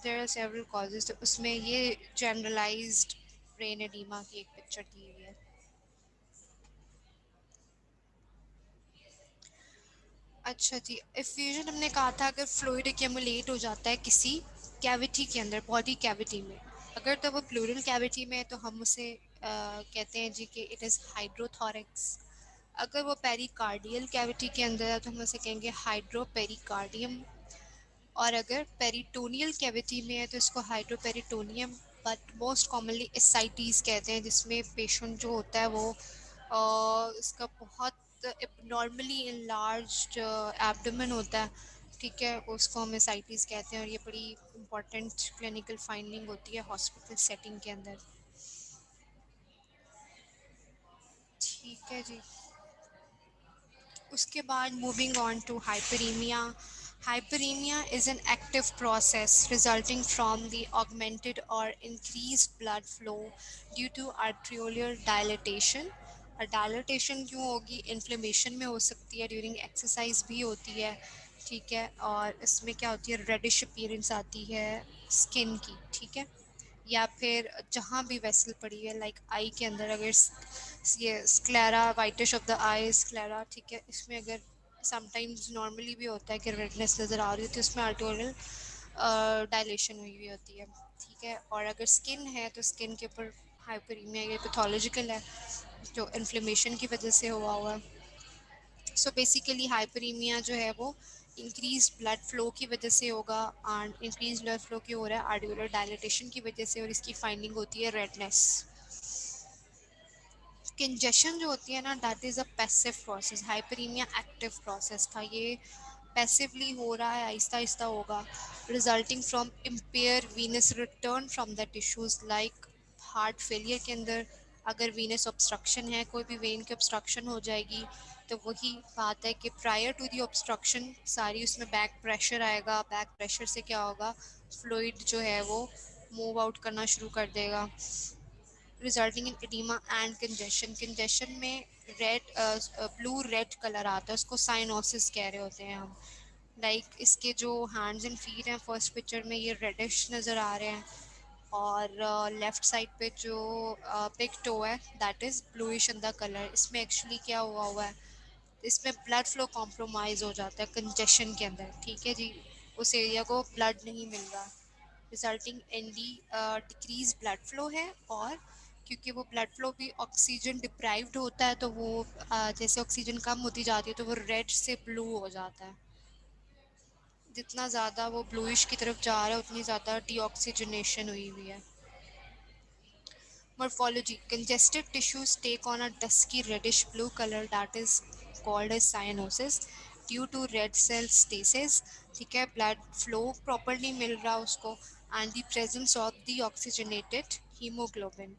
देयर आर सेवरल कॉजेज। तो उसमें ये जनरलाइज्ड ब्रेन एडिमा की एक पिक्चर दी हुई है। अच्छा जी, एफ्यूजन हमने कहा था अगर फ्लूइड एक्यूमुलेट हो जाता है किसी कैविटी के अंदर, बॉडी कैविटी में, अगर तो वो प्लूरल कैविटी में है तो हम उसे कहते हैं जी कि इट इज़ हाइड्रोथोरेक्स। अगर वो पेरिकार्डियल कैविटी के अंदर है तो हम उसे कहेंगे हाइड्रोपेरिकार्डियम। और अगर पेरिटोनियल कैविटी में है तो इसको हाइड्रोपेरिटोनियम। बट मोस्ट कॉमनली एसाइटीज़ कहते हैं, जिसमें पेशेंट जो होता है वो इसका बहुत नॉर्मली इनलार्ज्ड एब्डोमेन होता है। ठीक है, उसको हम एसाइटीज़ कहते हैं, और ये बड़ी इंपॉर्टेंट क्लिनिकल फाइंडिंग होती है हॉस्पिटल सेटिंग के अंदर। ठीक है जी। उसके बाद moving on to hyperemia. Hyperemia is an active process resulting from the augmented or increased blood flow due to arterial dilatation. और डायलिटेशन क्यों होगी, इन्फ्लेमेशन में हो सकती है, ड्यूरिंग एक्सरसाइज भी होती है, ठीक है। और इसमें क्या होती है, रेडिश अपीयरेंस आती है स्किन की, ठीक है। या फिर जहाँ भी वेसल पड़ी है, लाइक आई के अंदर अगर ये sclera, whitish of the I sclera, ठीक है, इसमें अगर समटाइम्स नॉर्मली भी होता है कि रेडनेस नज़र आ रही होती है, उसमें आर्टोरियल डायलेशन हुई हुई होती है, ठीक है। और अगर स्किन है तो स्किन के ऊपर हाइपरीमिया ये पैथोलॉजिकल है, जो इन्फ्लेमेशन की वजह से हुआ हुआ है। सो बेसिकली हाइपरीमिया जो है वो इंक्रीज ब्लड फ्लो की वजह से होगा, एंड इंक्रीज ब्लड फ्लो क्यों हो रहा है, आर्टिकुलर डायलिटेशन की वजह से, और इसकी फाइंडिंग होती है रेडनेस। कंजेशन जो होती है ना, that is a passive process, hyperaemia active process था, ये पैसिवली हो रहा है, आहिस्ता आहिस्ता होगा, resulting from empire venous return from the tissues, like heart failure के अंदर अगर वीनस ऑब्स्ट्रक्शन है, कोई भी वेन की ऑब्स्ट्रक्शन हो जाएगी, तो वही बात है कि प्रायर टू दी ऑब्स्ट्रक्शन सारी उसमें बैक प्रेशर आएगा, बैक प्रेशर से क्या होगा, फ्लूइड जो है वो मूव आउट करना शुरू कर देगा, resulting in oedema and congestion. Congestion में रेड ब्लू रेड कलर आता है, उसको साइनोसिस कह रहे होते हैं हम। लाइक इसके जो हैंड्स एंड फीट हैं फर्स्ट पिक्चर में ये रेडिश नज़र आ रहे हैं, और लेफ्ट साइड पे जो पिक टो है that is bluish in the colour. इसमें एक्चुअली क्या हुआ है, इसमें ब्लड फ्लो कॉम्प्रोमाइज़ हो जाता है कंजेशन के अंदर, ठीक है जी, उस एरिया को ब्लड नहीं मिल रहा, resulting in the decrease blood flow है। और क्योंकि वो ब्लड फ्लो भी ऑक्सीजन डिप्राइव्ड होता है, तो वो जैसे ऑक्सीजन कम होती जाती है तो वो रेड से ब्लू हो जाता है, जितना ज़्यादा वो ब्लूइश की तरफ जा रहा है उतनी ज़्यादा डीऑक्सीजनेशन हुई हुई है। Morphology: congested tissues take on a dusky reddish blue color that is called as cyanosis due to red cell stasis, ठीक है, blood flow properly मिल रहा उसको, and the presence of the oxygenated hemoglobin।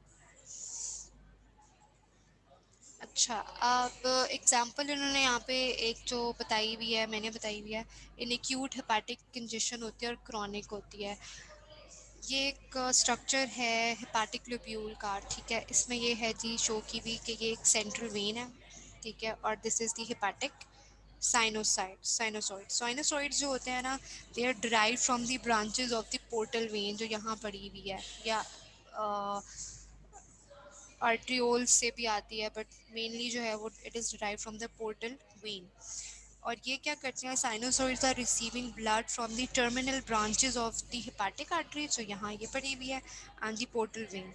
अच्छा, अब example इन्होंने यहाँ पे एक जो बताई हुई है, मैंने बताई हुई है, इन एक्यूट हेपाटिक कंजेशन होती है और क्रॉनिक होती है। ये एक स्ट्रक्चर है हेपाटिक लोब्यूल का, ठीक है, इसमें ये है जी शो की भी कि ये एक सेंट्रल वेन है, ठीक है, और this is the hepatic sinusoid जो होते हैं ना, they are derive from the branches of the portal vein जो यहाँ पड़ी हुई है, या आर्ट्रियोल से भी आती है, बट मेनली जो है वो it is derive from the portal vein. और ये क्या करते हैं, sinusoids are receiving blood from the terminal branches of the hepatic artery, जो यहाँ ये पड़ी हुई है, एंड द पोर्टल वेन।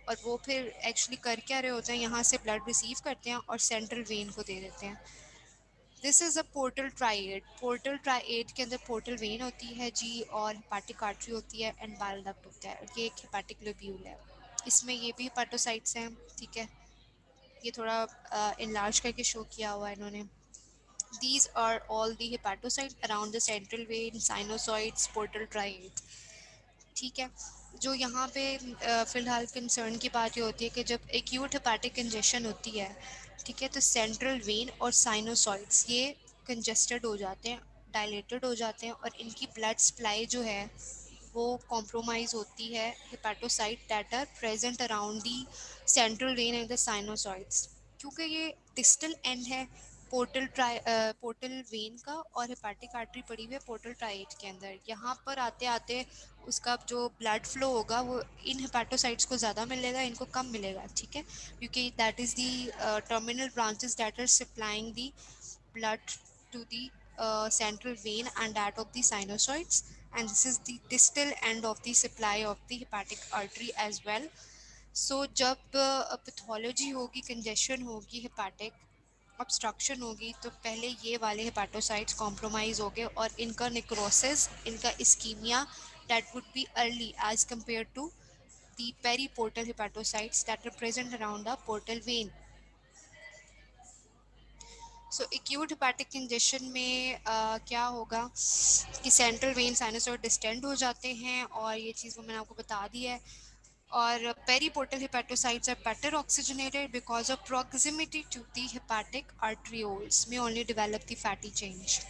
और वो फिर एक्चुअली कर क्या रहे होते हैं, यहाँ से ब्लड रिसीव करते हैं और सेंट्रल वेन को दे देते हैं। This is a portal triad. Portal triad के अंदर पोर्टल वेन होती है जी, और हेपाटिक आर्टरी होती है, एंड बाइल डक्ट होता है, ये एक हेपाटिक लोब्यूल है। इसमें ये भी हेपाटोसाइट्स हैं, ठीक है, ये थोड़ा इनलार्ज करके शो किया हुआ है इन्होंने। These are all the hepatocytes around the central vein, sinusoids, portal triad, ठीक है। जो यहाँ पे फ़िलहाल कंसर्न की बात ये होती है कि जब एक्यूट हेपाटिक कंजेशन होती है, ठीक है, तो सेंट्रल वेन और साइनोसॉइड्स ये कंजेस्टेड हो जाते हैं, डायलेटेड हो जाते हैं, और इनकी ब्लड सप्लाई जो है वो कॉम्प्रोमाइज़ होती है hepatocyte that are present around the central vein and the sinusoids. क्योंकि ये डिस्टल एंड है पोर्टल वेन का, और हेपाटिक आर्टरी पड़ी हुई है पोर्टल ट्राइड के अंदर, यहाँ पर आते आते उसका जो ब्लड फ्लो होगा वो इन हेपाटोसाइट्स को ज़्यादा मिलेगा, इनको कम मिलेगा, ठीक है, क्योंकि that is the terminal branches that are supplying the blood to the central vein and that of the sinusoids, and this is the distal end of the supply of the hepatic artery as well. So जब pathology होगी, congestion होगी, hepatic obstruction होगी, तो पहले ये वाले हेपाटोसाइट्स compromise हो गए और इनका निक्रोसिस, इनका ischemia that would be early as compared to the periportal hepatocytes that are present around the portal vein. So acute hepatic congestion में क्या होगा कि सेंट्रल वेन साइनोसॉइड डिस्टेंड हो जाते हैं, और ये चीज़ वो मैंने आपको बता दी है। और periportal hepatocytes are better oxygenated because of proximity to the hepatic arterioles may only develop the fatty change,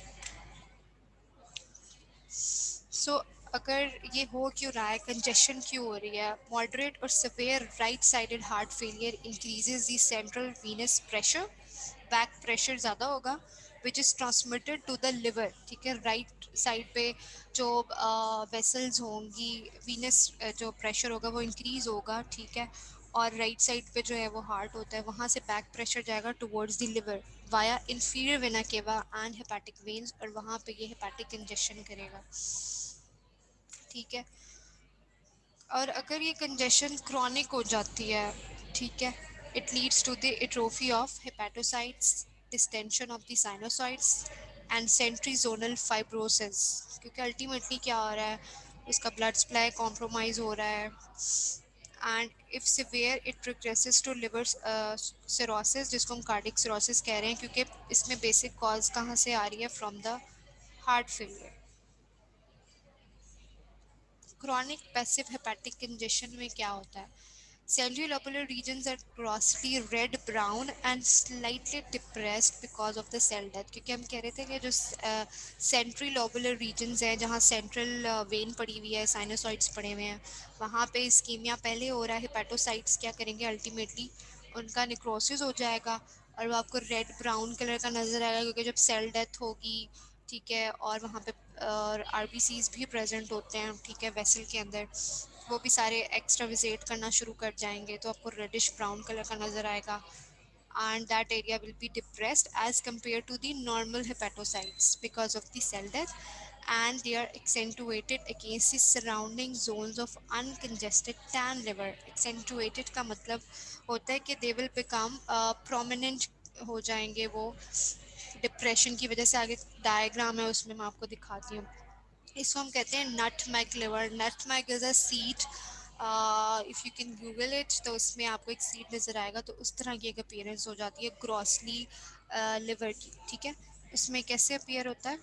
सो अगर ये हो क्यों रहा है, कंजेशन क्यों हो रही है, मॉडरेट और severe right sided heart failure increases the central venous pressure, back pressure ज़्यादा होगा which is transmitted to the liver, ठीक है। राइट साइड पे जो वेसल्स होंगी, वीनस जो प्रेशर होगा वो इंक्रीज होगा, ठीक है। और राइट साइड पे जो है वो हार्ट होता है, वहाँ से बैक प्रेशर जाएगा towards the liver via inferior vena cava and hepatic veins, और वहाँ पे ये हेपेटिक कंजेशन करेगा, ठीक है। और अगर ये कंजेशन क्रॉनिक हो जाती है, ठीक है, it leads to the atrophy of hepatocytes, distension of the sinusoids and centrizonal fibrosis, क्योंकि अल्टीमेटली क्या हो रहा है, उसका ब्लड सप्लाई कॉम्प्रोमाइज हो रहा है। And if severe it progresses to liver cirrhosis, जिसको हम कार्डिक सिरोसिस कह रहे हैं, क्योंकि इसमें बेसिक कॉज कहाँ से आ रही है, from the heart failure. Chronic passive hepatic congestion में क्या होता है, central lobular regions are grossly red brown and slightly depressed because of the cell death, क्योंकि हम कह रहे थे कि जो सेंट्रल लोबुलर रीजन्स हैं, जहाँ सेंट्रल वेन पड़ी हुई है, साइनोसॉइड्स पड़े हुए हैं, वहाँ पे इस्कीमिया पहले हो रहा है, हेपेटोसाइट्स क्या करेंगे, अल्टीमेटली उनका निक्रोसिस हो जाएगा और वो आपको रेड ब्राउन कलर का नज़र आएगा, क्योंकि जब सेल डेथ होगी, ठीक है, और वहाँ पे आरबीसीज भी प्रेजेंट होते हैं, ठीक है, वेसल के अंदर, वो भी सारे एक्स्ट्रा विजेट करना शुरू कर जाएंगे, तो आपको रेडिश ब्राउन कलर का नज़र आएगा। And that area will be depressed as compared to the normal hepatocytes because of the cell death, and they are accentuated against the surrounding zones of uncongested tan liver. Accentuated का मतलब होता है कि they will become prominent हो जाएंगे वो depression की वजह से। आगे डायग्राम है उसमें मैं आपको दिखाती हूँ। इसको हम कहते हैं nutmeg liver. Nutmeg is a seed, if you can Google it, तो उसमें आपको एक सीड नज़र आएगा, तो उस तरह की एक अपीयरेंस हो जाती है ग्रॉसली लिवर की, ठीक है। इसमें कैसे अपीयर होता है,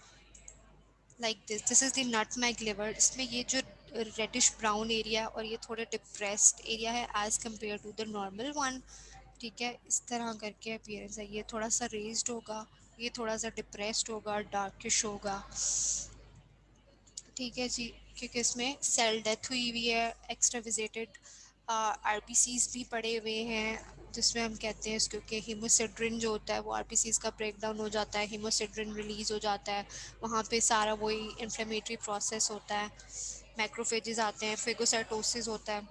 like this is the nutmeg liver. इसमें ये जो रेडिश ब्राउन एरिया और ये थोड़ा डिप्रेस्ड एरिया है as compare to the normal one, ठीक है। इस तरह करके अपीयरेंस है, ये थोड़ा सा रेज्ड होगा, ये थोड़ा सा डिप्रेस्ड होगा, डार्किश होगा, ठीक है जी, क्योंकि इसमें सेल डेथ हुई हुई है, एक्स्ट्रा विजेटेड आरबीसीज भी पड़े हुए हैं, जिसमें हम कहते हैं इसको कि हीमोसिड्रिन जो होता है वो आरबीसीज का ब्रेक डाउन हो जाता है, हीमोसिड्रिन रिलीज हो जाता है, वहाँ पे सारा वही इन्फ्लेमेटरी प्रोसेस होता है, मैक्रोफेजेस आते हैं, फेगोसाइटोसिस होता है,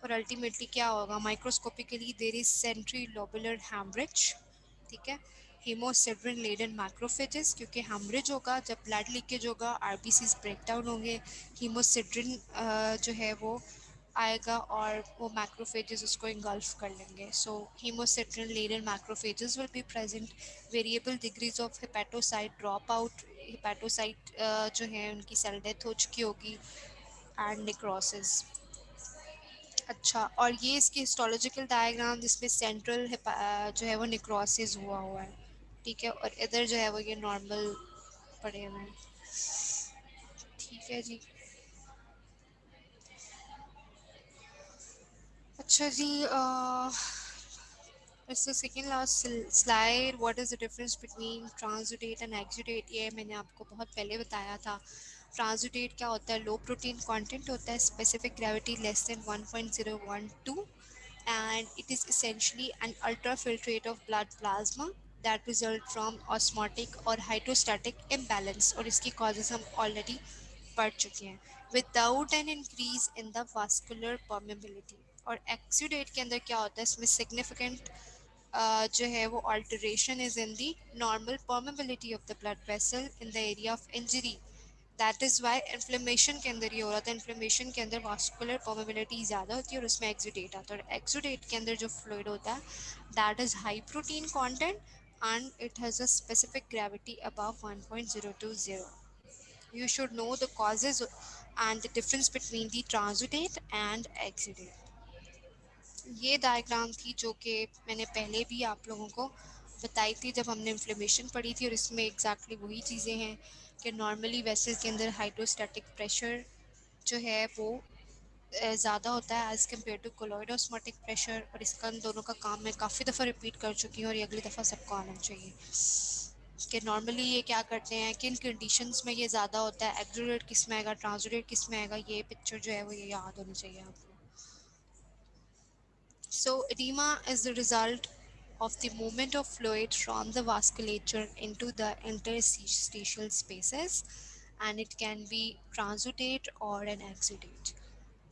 और अल्टीमेटली क्या होगा, microscopically there is centrilobular haemorrhage, ठीक है, हीमोसिड्रिन लेडन मैक्रोफेजेस, क्योंकि हेमरेज होगा जब ब्लड लीकेज होगा, आरबीसीज ब्रेक डाउन होंगे, हीमोसिड्रिन जो है वो आएगा और वो मैक्रोफेजेस उसको इंगल्फ कर लेंगे। So haemosiderin laden macrophages will be present, variable degrees of hepatocyte drop out, hepatocyte जो है उनकी सेल डेथ हो चुकी होगी, एंड नेक्रोसिस। अच्छा, और ये इसकी हिस्टोलॉजिकल डायग्राम जिसमें सेंट्रल जो है वो नेक्रोसिस हुआ हुआ है, ठीक है, और इधर जो है वो ये नॉर्मल पड़े हुए हैं, ठीक है जी। अच्छा जी, it's the second last slide, what is the difference between transudate and exudate, ये मैंने आपको बहुत पहले बताया था। ट्रांसुडेट क्या होता है, लो प्रोटीन कंटेंट होता है, specific gravity less than 1.012, and it is essentially an ultrafiltrate of blood plasma that result from osmotic or hydrostatic imbalance, और इसकी causes हम already पढ़ चुके हैं, without an increase in the vascular permeability। और एक्सीडेट के अंदर क्या होता है, इसमें सिग्निफिकेंट जो है वो alteration is in the normal permeability of the blood vessel in the area of injury, that is why inflammation के अंदर ये हो रहा था। इन्फ्लेमेशन के अंदर वास्कुलर परमेबिलिटी ज़्यादा होती है और उसमें एक्सुडेट आता है, और एक्सुडेट के अंदर जो फ्लूइड होता है that is high protein content and it has a specific gravity above 1.020। You should know the causes and the difference between the transudate and exudate। ये डायग्राम थी जो कि मैंने पहले भी आप लोगों को बताई थी जब हमने इन्फ्लेमेशन पढ़ी थी, और इसमें एग्जैक्टली वही चीज़ें हैं कि नॉर्मली वेसल के अंदर हाइड्रोस्टैटिक प्रेशर जो है वो ज़्यादा होता है as compare to colloid osmotic pressure, और इसका इन दोनों का काम मैं काफ़ी दफ़ा रिपीट कर चुकी हूँ और ये अगली दफ़ा सबको आना चाहिए। ठीक है, नॉर्मली ये क्या करते हैं, किन कंडीशंस में ये ज़्यादा होता है, एक्सुडेट किस में आएगा, ट्रांसुडेट किस में आएगा, ये पिक्चर जो है वो ये याद होनी चाहिए आपको. So, edema is the result of the movement of fluid from the vasculature into the interstitial spaces, and it can be transudate or an exudate.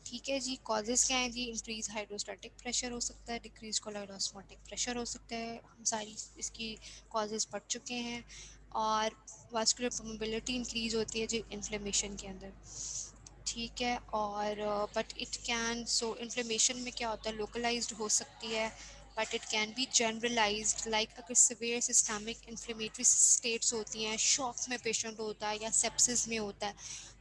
ठीक है जी. कॉजेज क्या हैं जी, इंक्रीज हाइड्रोस्टैटिक प्रेशर हो सकता है, डिक्रीज कोलॉइड ऑस्मोटिक प्रेशर हो सकता है, हम सारी इसकी कॉजेज पढ़ चुके हैं. और वास्कुलर परमेबिलिटी इंक्रीज होती है जी इन्फ्लेमेशन के अंदर. ठीक है. और but it can, so inflammation में क्या होता है, लोकलाइज्ड हो सकती है, but it can be generalised. Like अगर सिवियर सिस्टमिक इन्फ्लेमेटरी स्टेट्स होती हैं, शॉक में पेशेंट होता है या सेप्सिस में होता है,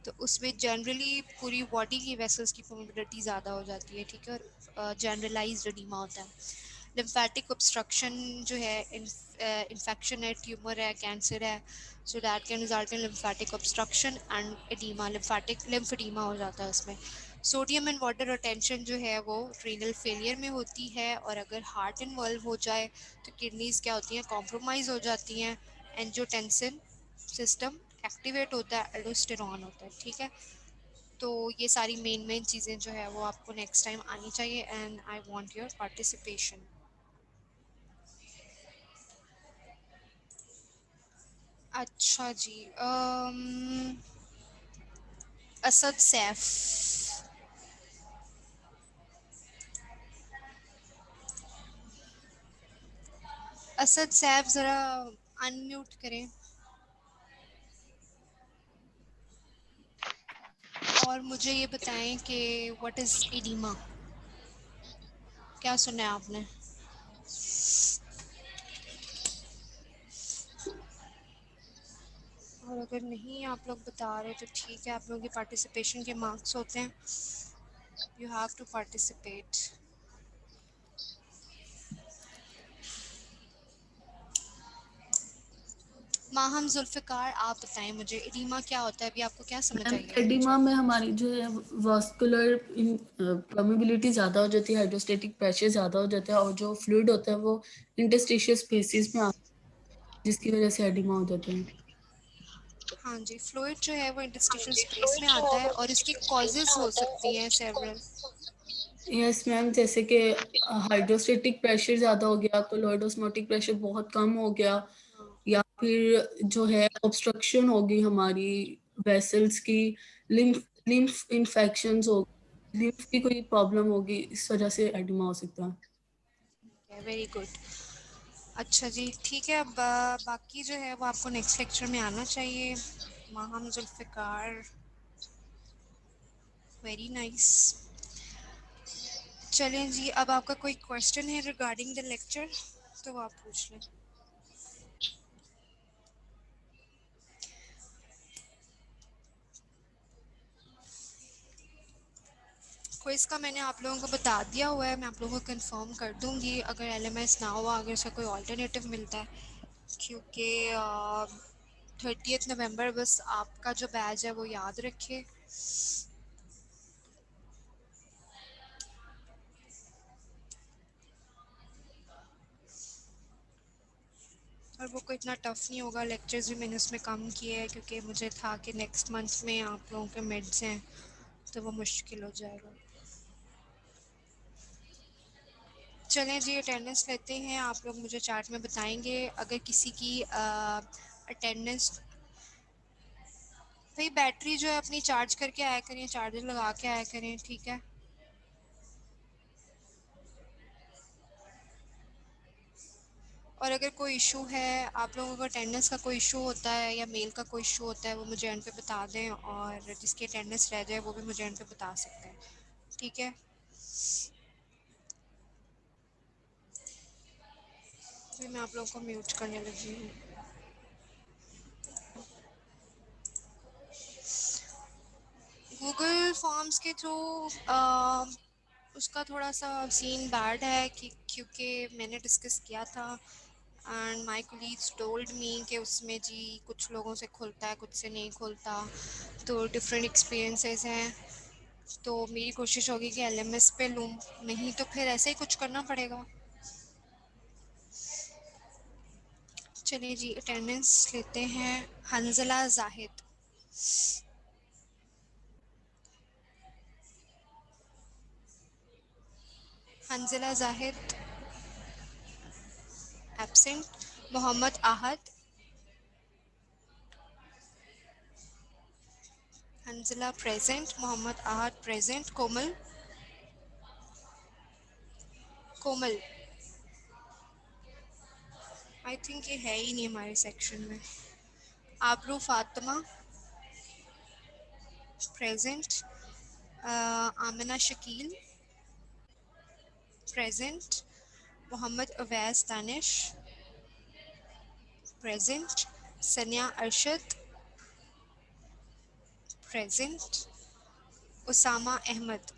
तो उसमें जनरली पूरी बॉडी की वेसल्स की परमेबिलिटी ज़्यादा हो जाती है. ठीक है. और जनरलाइज्ड एडिमा होता है. लिम्फेटिक ऑब्स्ट्रक्शन जो है, इन्फेक्शन है, ट्यूमर है, कैंसर है, so that can result in lymphatic obstruction and oedema. Lymphatic lymphoedema हो जाता है उसमें. सोडियम एंड वाटर रिटेंशन जो है वो रीनल फेलियर में होती है, और अगर हार्ट इन्वॉल्व हो जाए तो किडनीज क्या होती हैं, कॉम्प्रोमाइज़ हो जाती हैं. एंजियोटेंसिन सिस्टम एक्टिवेट होता है, एल्डोस्टेरॉन होता है. ठीक है. तो ये सारी मेन चीज़ें जो है वो आपको नेक्स्ट टाइम आनी चाहिए, and I want your participation. अच्छा जी. असद सैफ. असद सैफ ज़रा अनम्यूट करें और मुझे ये बताएं कि व्हाट इज़ एडिमा. क्या सुना है आपने? और अगर नहीं आप लोग बता रहे तो ठीक है, आप लोगों की पार्टिसिपेशन के मार्क्स होते हैं. You have to participate. Maham Zulfiqar, आप बताएं मुझे एडिमा क्या होता है, अभी आपको क्या समझ मैम आई है मुझे. एडिमा में हमारी जो है वास्कुलर परमेबिलिटी ज़्यादा हो जाती है, हाइड्रोस्टेटिक प्रेशर ज़्यादा हो जाता है, और जो फ्लूइड होता है वो इंटरस्टिशियल स्पेसिस में जिसकी वजह से एडिमा हो जाता है. हाँ जी, फ्लूइड जो है वो इंटरस्टिशियल स्पेस में आता है और इसकी कॉजेज हो सकती हैं सेवरल. यस मैम, जैसे कि हाइड्रोस्टेटिक प्रेशर ज़्यादा हो गया, कोलॉइड ऑस्मोटिक प्रेशर बहुत कम हो गया, या फिर जो है ऑब्स्ट्रक्शन होगी हमारी वेसल्स की, लिम्फ लिम्फ इन्फेक्शंस हो, लिम्फ की कोई प्रॉब्लम होगी, इस वजह से एडिमा हो सकता है. Very good. अच्छा जी, ठीक है. अब बाकी जो है वो आपको नेक्स्ट लेक्चर में आना चाहिए. Maham Zulfiqar, very nice. चलें जी, अब आपका कोई क्वेश्चन है रिगार्डिंग द लेक्चर तो आप पूछ लें. क्विज़ का मैंने आप लोगों को बता दिया हुआ है, मैं आप लोगों को कंफर्म कर दूंगी अगर एलएमएस ना हुआ, अगर इसका कोई ऑल्टरनेटिव मिलता है. क्योंकि 30 नवंबर बस आपका जो बैच है वो याद रखे. और वो कोई इतना टफ नहीं होगा. लेक्चर्स भी मैंने उसमें कम किए हैं क्योंकि मुझे था कि नेक्स्ट मंथ में आप लोगों के मिड्स हैं तो वो मुश्किल हो जाएगा. चलें जी, अटेंडेंस लेते हैं. आप लोग मुझे चार्ट में बताएंगे अगर किसी की अटेंडेंस. भाई बैटरी जो है अपनी चार्ज करके आया करें, चार्जर लगा के आया करें. ठीक है. और अगर कोई इशू है, आप लोगों को अटेंडेंस का कोई इशू होता है या मेल का कोई इशू होता है, वो मुझे एंड पे बता दें, और जिसकी अटेंडेंस रह जाए वो भी मुझे एंड पे बता सकते हैं. ठीक है. फिर मैं आप लोगों को म्यूट करने लगी हूँ. गूगल फॉर्म्स के थ्रू उसका थोड़ा सा सीन बैड है कि क्योंकि मैंने डिस्कस किया था and my colleagues told me कि उसमें जी कुछ लोगों से खुलता है, कुछ से नहीं खुलता, तो डिफरेंट एक्सपीरियंसेस हैं. तो मेरी कोशिश होगी कि एलएमएस पे लूँ, नहीं तो फिर ऐसे ही कुछ करना पड़ेगा. चलिए जी अटेंडेंस लेते हैं। Hanzla Zahid, Hanzla Zahid absent. Mohammad Ahad, Hanzla present, Mohammad Ahad present. Komal, Komal I think ये है ही नहीं हमारे सेक्शन में। Abru Fatima present. Amina Shakeel present. Mohammad Awais Danish present. Sania Arshad present. Usama Ahmed,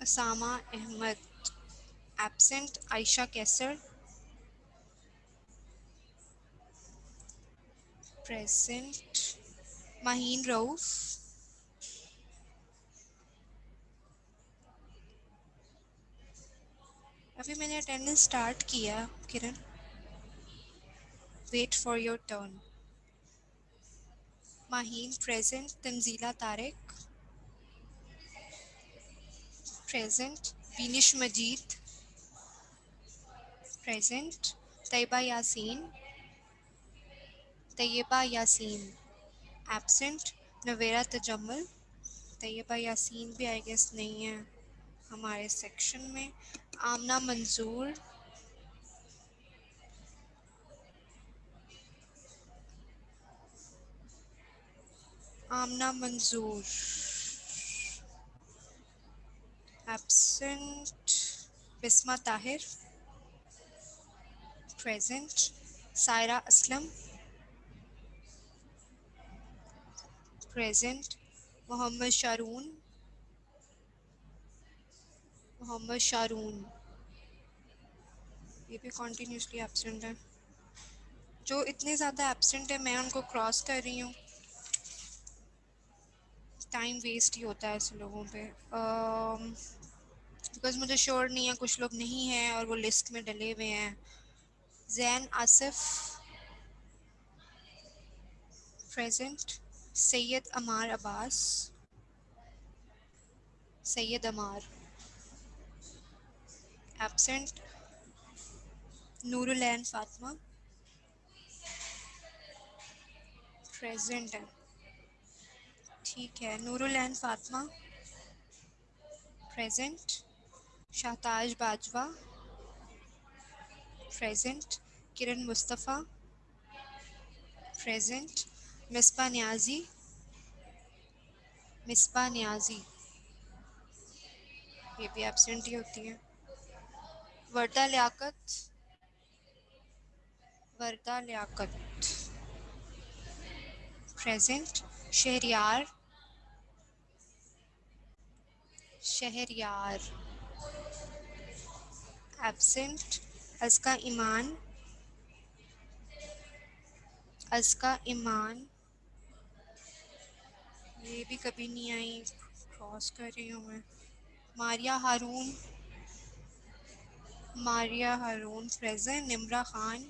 Usama Ahmed absent. Ayesha Kaiser present. Maheen Rauf, अभी मैंने अटेंडेंस स्टार्ट किया Kiran, wait for your turn. Maheen present. Tanzeela Tariq present. Binish Majeed present. Tayyaba Yasin, Taiba Yasin absent. Navera Tajammul, Taiba Yasin भी आई गेस नहीं है हमारे सेक्शन में। आमना Manzoor, Amna Manzoor absent. Bisma Tahir present. Saira Aslam present. Mohammad Sharoon, Mohammad Sharoon ये भी कॉन्टीन्यूसली एब्सेंट है। जो इतने ज़्यादा एब्सेंट है मैं उनको क्रॉस कर रही हूँ, टाइम वेस्ट ही होता है ऐसे लोगों पे। बिकॉज मुझे श्योर नहीं है, कुछ लोग नहीं हैं और वो लिस्ट में डले हुए हैं। जैन आसिफ प्रेजेंट। सैयद अमार अब्बास, सैयद अमार एब्सेंट। नूरुलैन फातिमा प्रेजेंट है, ठीक है। नूरुलैन फातिमा प्रेजेंट। शाहताज बाजवा प्रेजेंट। किरण मुस्तफ़ा प्रेजेंट। मिसबा न्याजी, मिसबा न्याजी ये भी एब्सेंट ही होती है। वर्दा लियाकत, वर्दा लियाकत प्रेजेंट। शहरियार, शहरियार एब्सेंट। अज़का ईमान, अज़का ईमान ये भी कभी नहीं आई, क्रॉस कर रही हूँ मैं। Maria Haroon, Maria Haroon present. Nimra Khan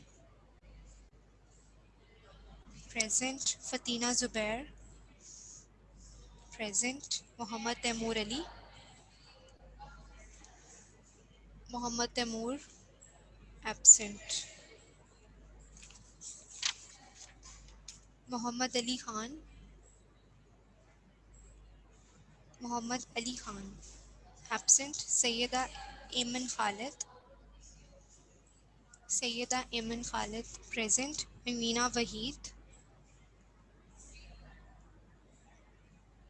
present. Fatina Zubair present. Mohammad Taimoor Ali, Mohammad Taimoor absent. Mohammad Ali Khan, Mohammad Ali Khan absent. Syeda Eman Khalid, Syeda Eman Khalid present. Amina Waheed,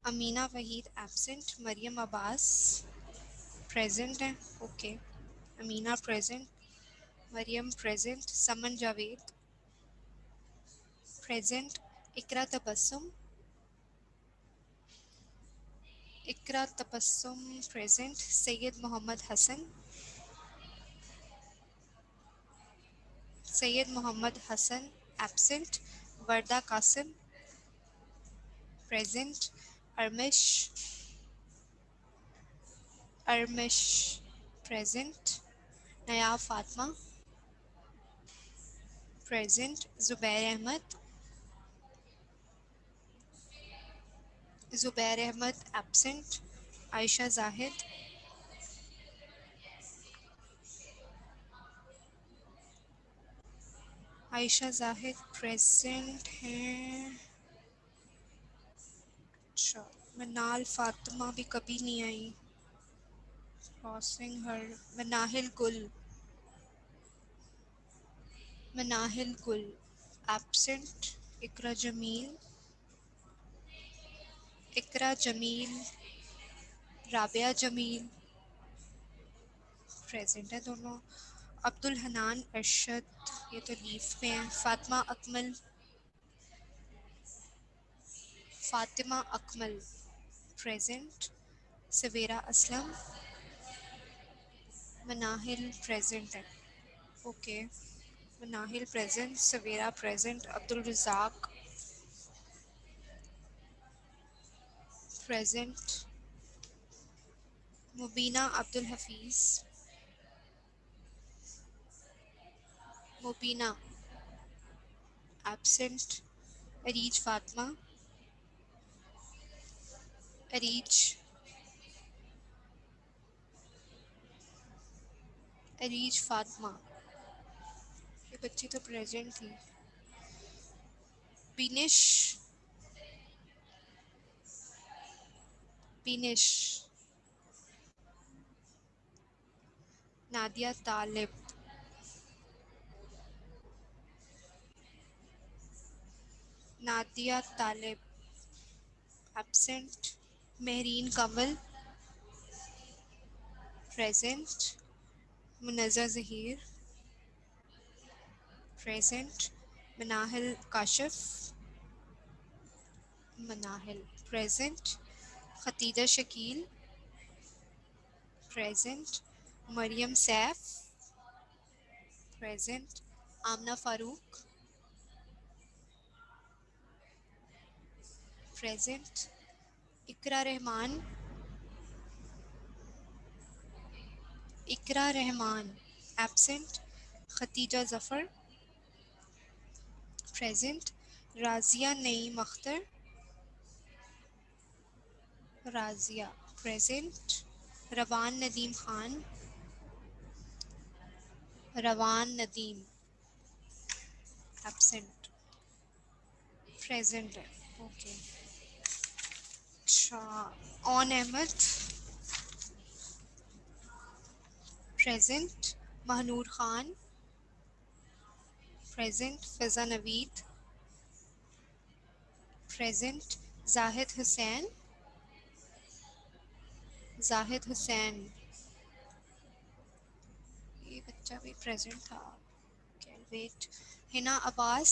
Amina Waheed absent. Maryam Abbas present है, okay. Amina present, Maryam present. Saman Javed present. Iqra Tabassum, Iqra Tabassum present. Syed Mohammad Hassan, Syed Mohammad Hassan absent. Warda Qasim present. Armish, Armish present. नयाब Fatima, present. Zubair Ahmed absent. Aisha Zahid present हैं। अच्छा, मनाल फातिमा भी कभी नहीं आई। क्रॉसिंग हर मनाहिल गुल एब्सेंट। इकरा जमील राबिया जमील प्रेजेंट है दोनों। अब्दुल हनान अरशद ये तो लीव पे हैं। फातिमा अकमल प्रेजेंट। सवेरा असलम मनाहिल प्रेजेंट है। Okay, Manahil present, Savera present, Abdul Razzaq present, Mubeena Abdul Mubeena absent. Areej Fatima Areej Fatima ये बच्ची तो प्रेजेंट थी। Binish Nadia Talib absent. Mehreen Kamal present. Munazza Zaheer present. Manahil present. Khatija Shakeel present. Maryam Saif present. Amna Farooq present. Iqra Rehman absent. Khatija Zafar present. Razia Naeem Akhtar present. Rawan Nadeem absent present है। ओके, अच्छा। Aun Ahmed present. Mahnoor Khan present. Fiza Naveed present. Zahid Hussain ये बच्चा भी प्रेजेंट था। Wait. Hina Abbas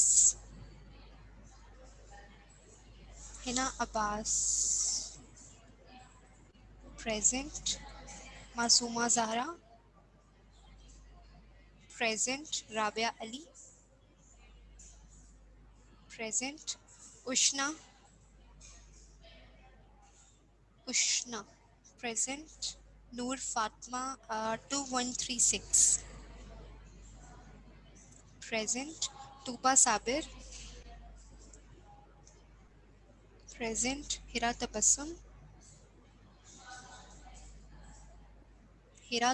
present. Masooma Zehra present. Rabia Ali present. Ushna present. Noor Fatima 2136 present. Tooba Sabir present. Hira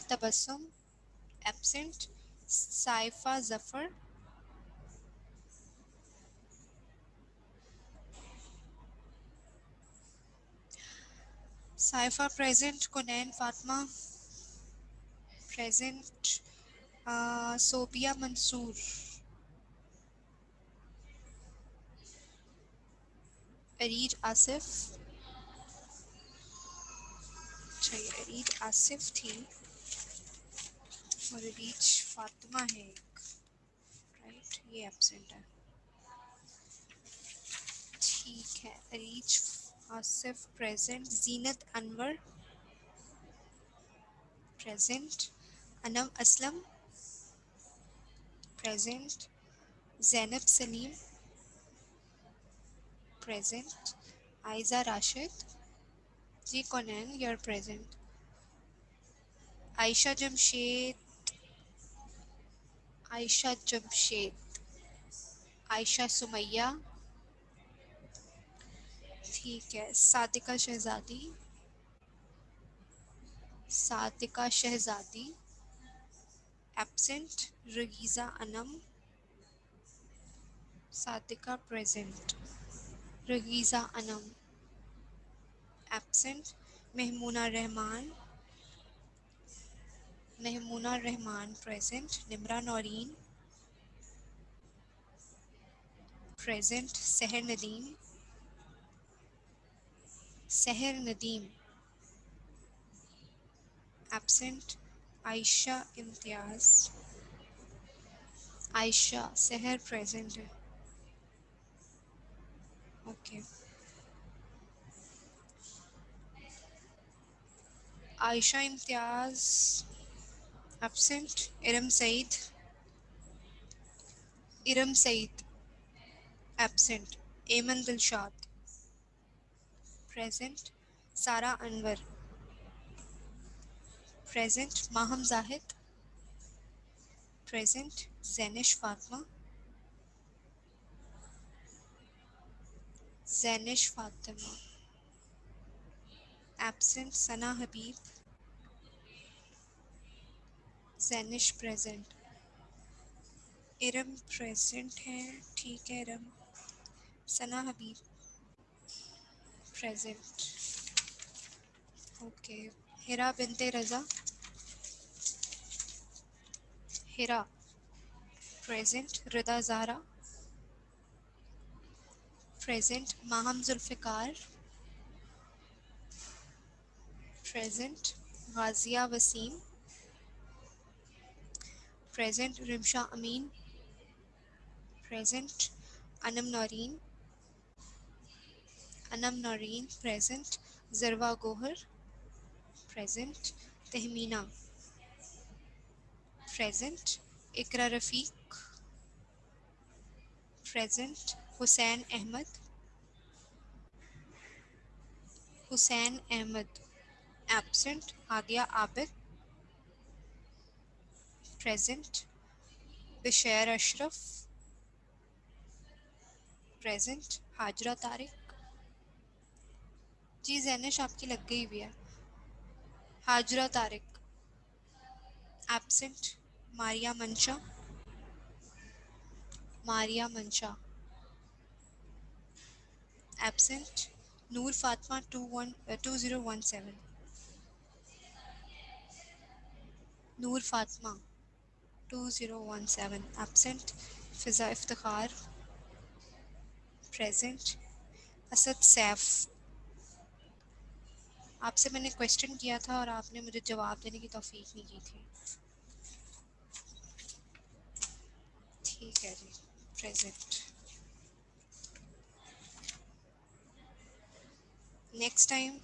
Tabassum absent. Saifa Zafar present. Qunain Fatima present. Sobia Mansoor Areej Asif अच्छा, ये अरीज आसिफ थी और अरीज फातिमा है एक, राइट, ये एब्सेंट है। ठीक है, Areej Asif present. Zeenat Anwar present. Anam Aslam present. Zainab Saleem present. Ayza Rashid ji कौन यूर प्रेजेंट। आयशा जमशेद आयशा सुमैया, ठीक है। Sadiqa Shahzadi, Sadiqa Shahzadi absent. Ragiza Anam, Sadiqa present. Ragiza Anam absent. Mehmoona Rehman, Mehmoona Rehman present. Nimra Naureen present. Sehar Nadeem, Sehar Nadeem absent. Ayesha Imtiaz, Ayesha Sehar present है, okay. Ayesha Imtiaz absent. Iram Saeed, Iram Saeed absent. Eman Dilshad present. Sara Anwar present. Maham Zahid present. Zainish Fatima, Zainish Fatima absent. Sana Habib, Zainish present. Iram present है, ठीक है Iram. Sana Habib present, okay. Hira Binte Raza, Hira present. Rida Zehra present. Maham Zulfiqar present. Ghazia Waseem present. Rimsha Amin present. Anam Naureen, Anam Naureen present. Zarwa Gohar present. Tehmina present. Iqra Rafiq present. Hussain Ahmed, Hussain Ahmed absent. Hadia Abid present. Bashair Ashraf present. Hajra Tariq, जी जैनिश आपकी लग गई भी है। हाजरा तारिक एब्सेंट। मारिया मंशा, मारिया मंशा एब्सेंट। नूर फातिमा 2017, नूर फातिमा 2017 एब्सेंट। फिजा इफ्तिखार प्रेजेंट। असद सैफ, आपसे मैंने क्वेश्चन किया था और आपने मुझे जवाब देने की तौफीक नहीं की थी, ठीक है जी। Present. Next time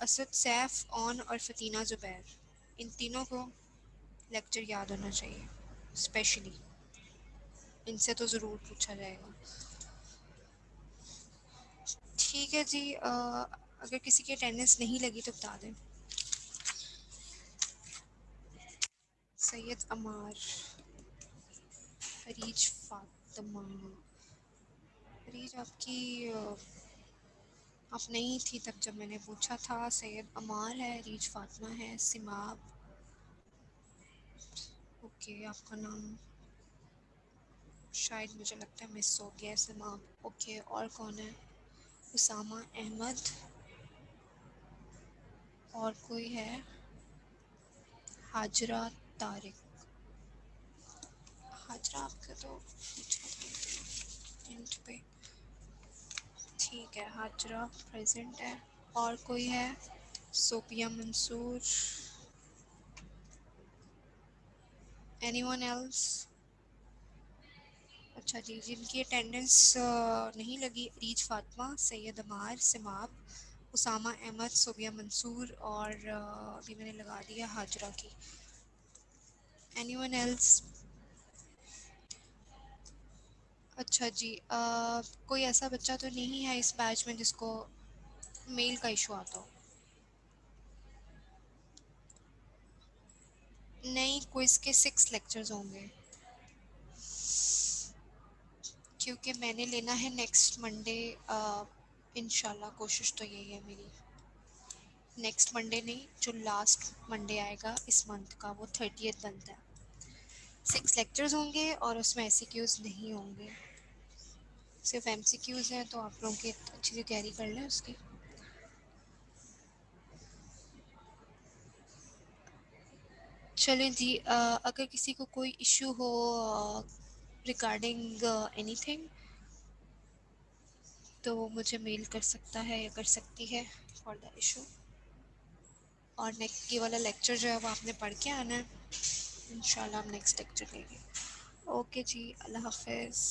Asad Saif on और फतीना ज़ुबैर, इन तीनों को लेक्चर याद होना चाहिए स्पेशली, इनसे तो ज़रूर पूछा जाएगा। ठीक है जी, अगर किसी की अटेंडेंस नहीं लगी तो बता दें। सैयद अमार, हरीज फातिमा, हरीज आपकी आप नहीं थी तब जब मैंने पूछा था। सैयद अमार है, हरीज फातिमा है, सिमाब, ओके। आपका नाम शायद मुझे लगता है मिस हो गया, सिमाब, ओके। और कौन है? उसामा अहमद, और कोई है? हाजरा तारिक, हाजरा आपका तो एंड पे, ठीक है। हाजरा प्रेजेंट है, और कोई है? Sofia Mansoor, anyone else? अच्छा जी, जिनकी अटेंडेंस नहीं लगी, रीज फातिमा, सैयद अमार, सिमाब, उसामा अहमद, सोबिया मंसूर, और अभी मैंने लगा दिया हाजरा की। Anyone else? अच्छा जी, कोई ऐसा बच्चा तो नहीं है इस बैच में जिसको मेल का इशू आता हो? नहीं, क्विज के 6 लेक्चर्स होंगे। क्योंकि मैंने लेना है नेक्स्ट मंडे, इंशाल्लाह कोशिश तो यही है मेरी। नेक्स्ट मंडे नहीं, जो लास्ट मंडे आएगा इस मंथ का, वो 30th बनता है। 6 लेक्चर्स होंगे और उसमें एमसीक्यूज नहीं होंगे, सिर्फ एमसीक्यूज हैं, तो आप लोगों की अच्छी से तैयारी कर लें उसकी। चलें जी, अगर किसी को कोई इशू हो रिगार्डिंग एनीथिंग, तो वो मुझे मेल कर सकता है या कर सकती है फॉर द इशू। और नेक्स्ट ये वाला लेक्चर जो है वो आपने पढ़ के आना है, इंशाल्लाह हम नेक्स्ट लेक्चर लेंगे। ओके जी, अल्लाह हाफिज़।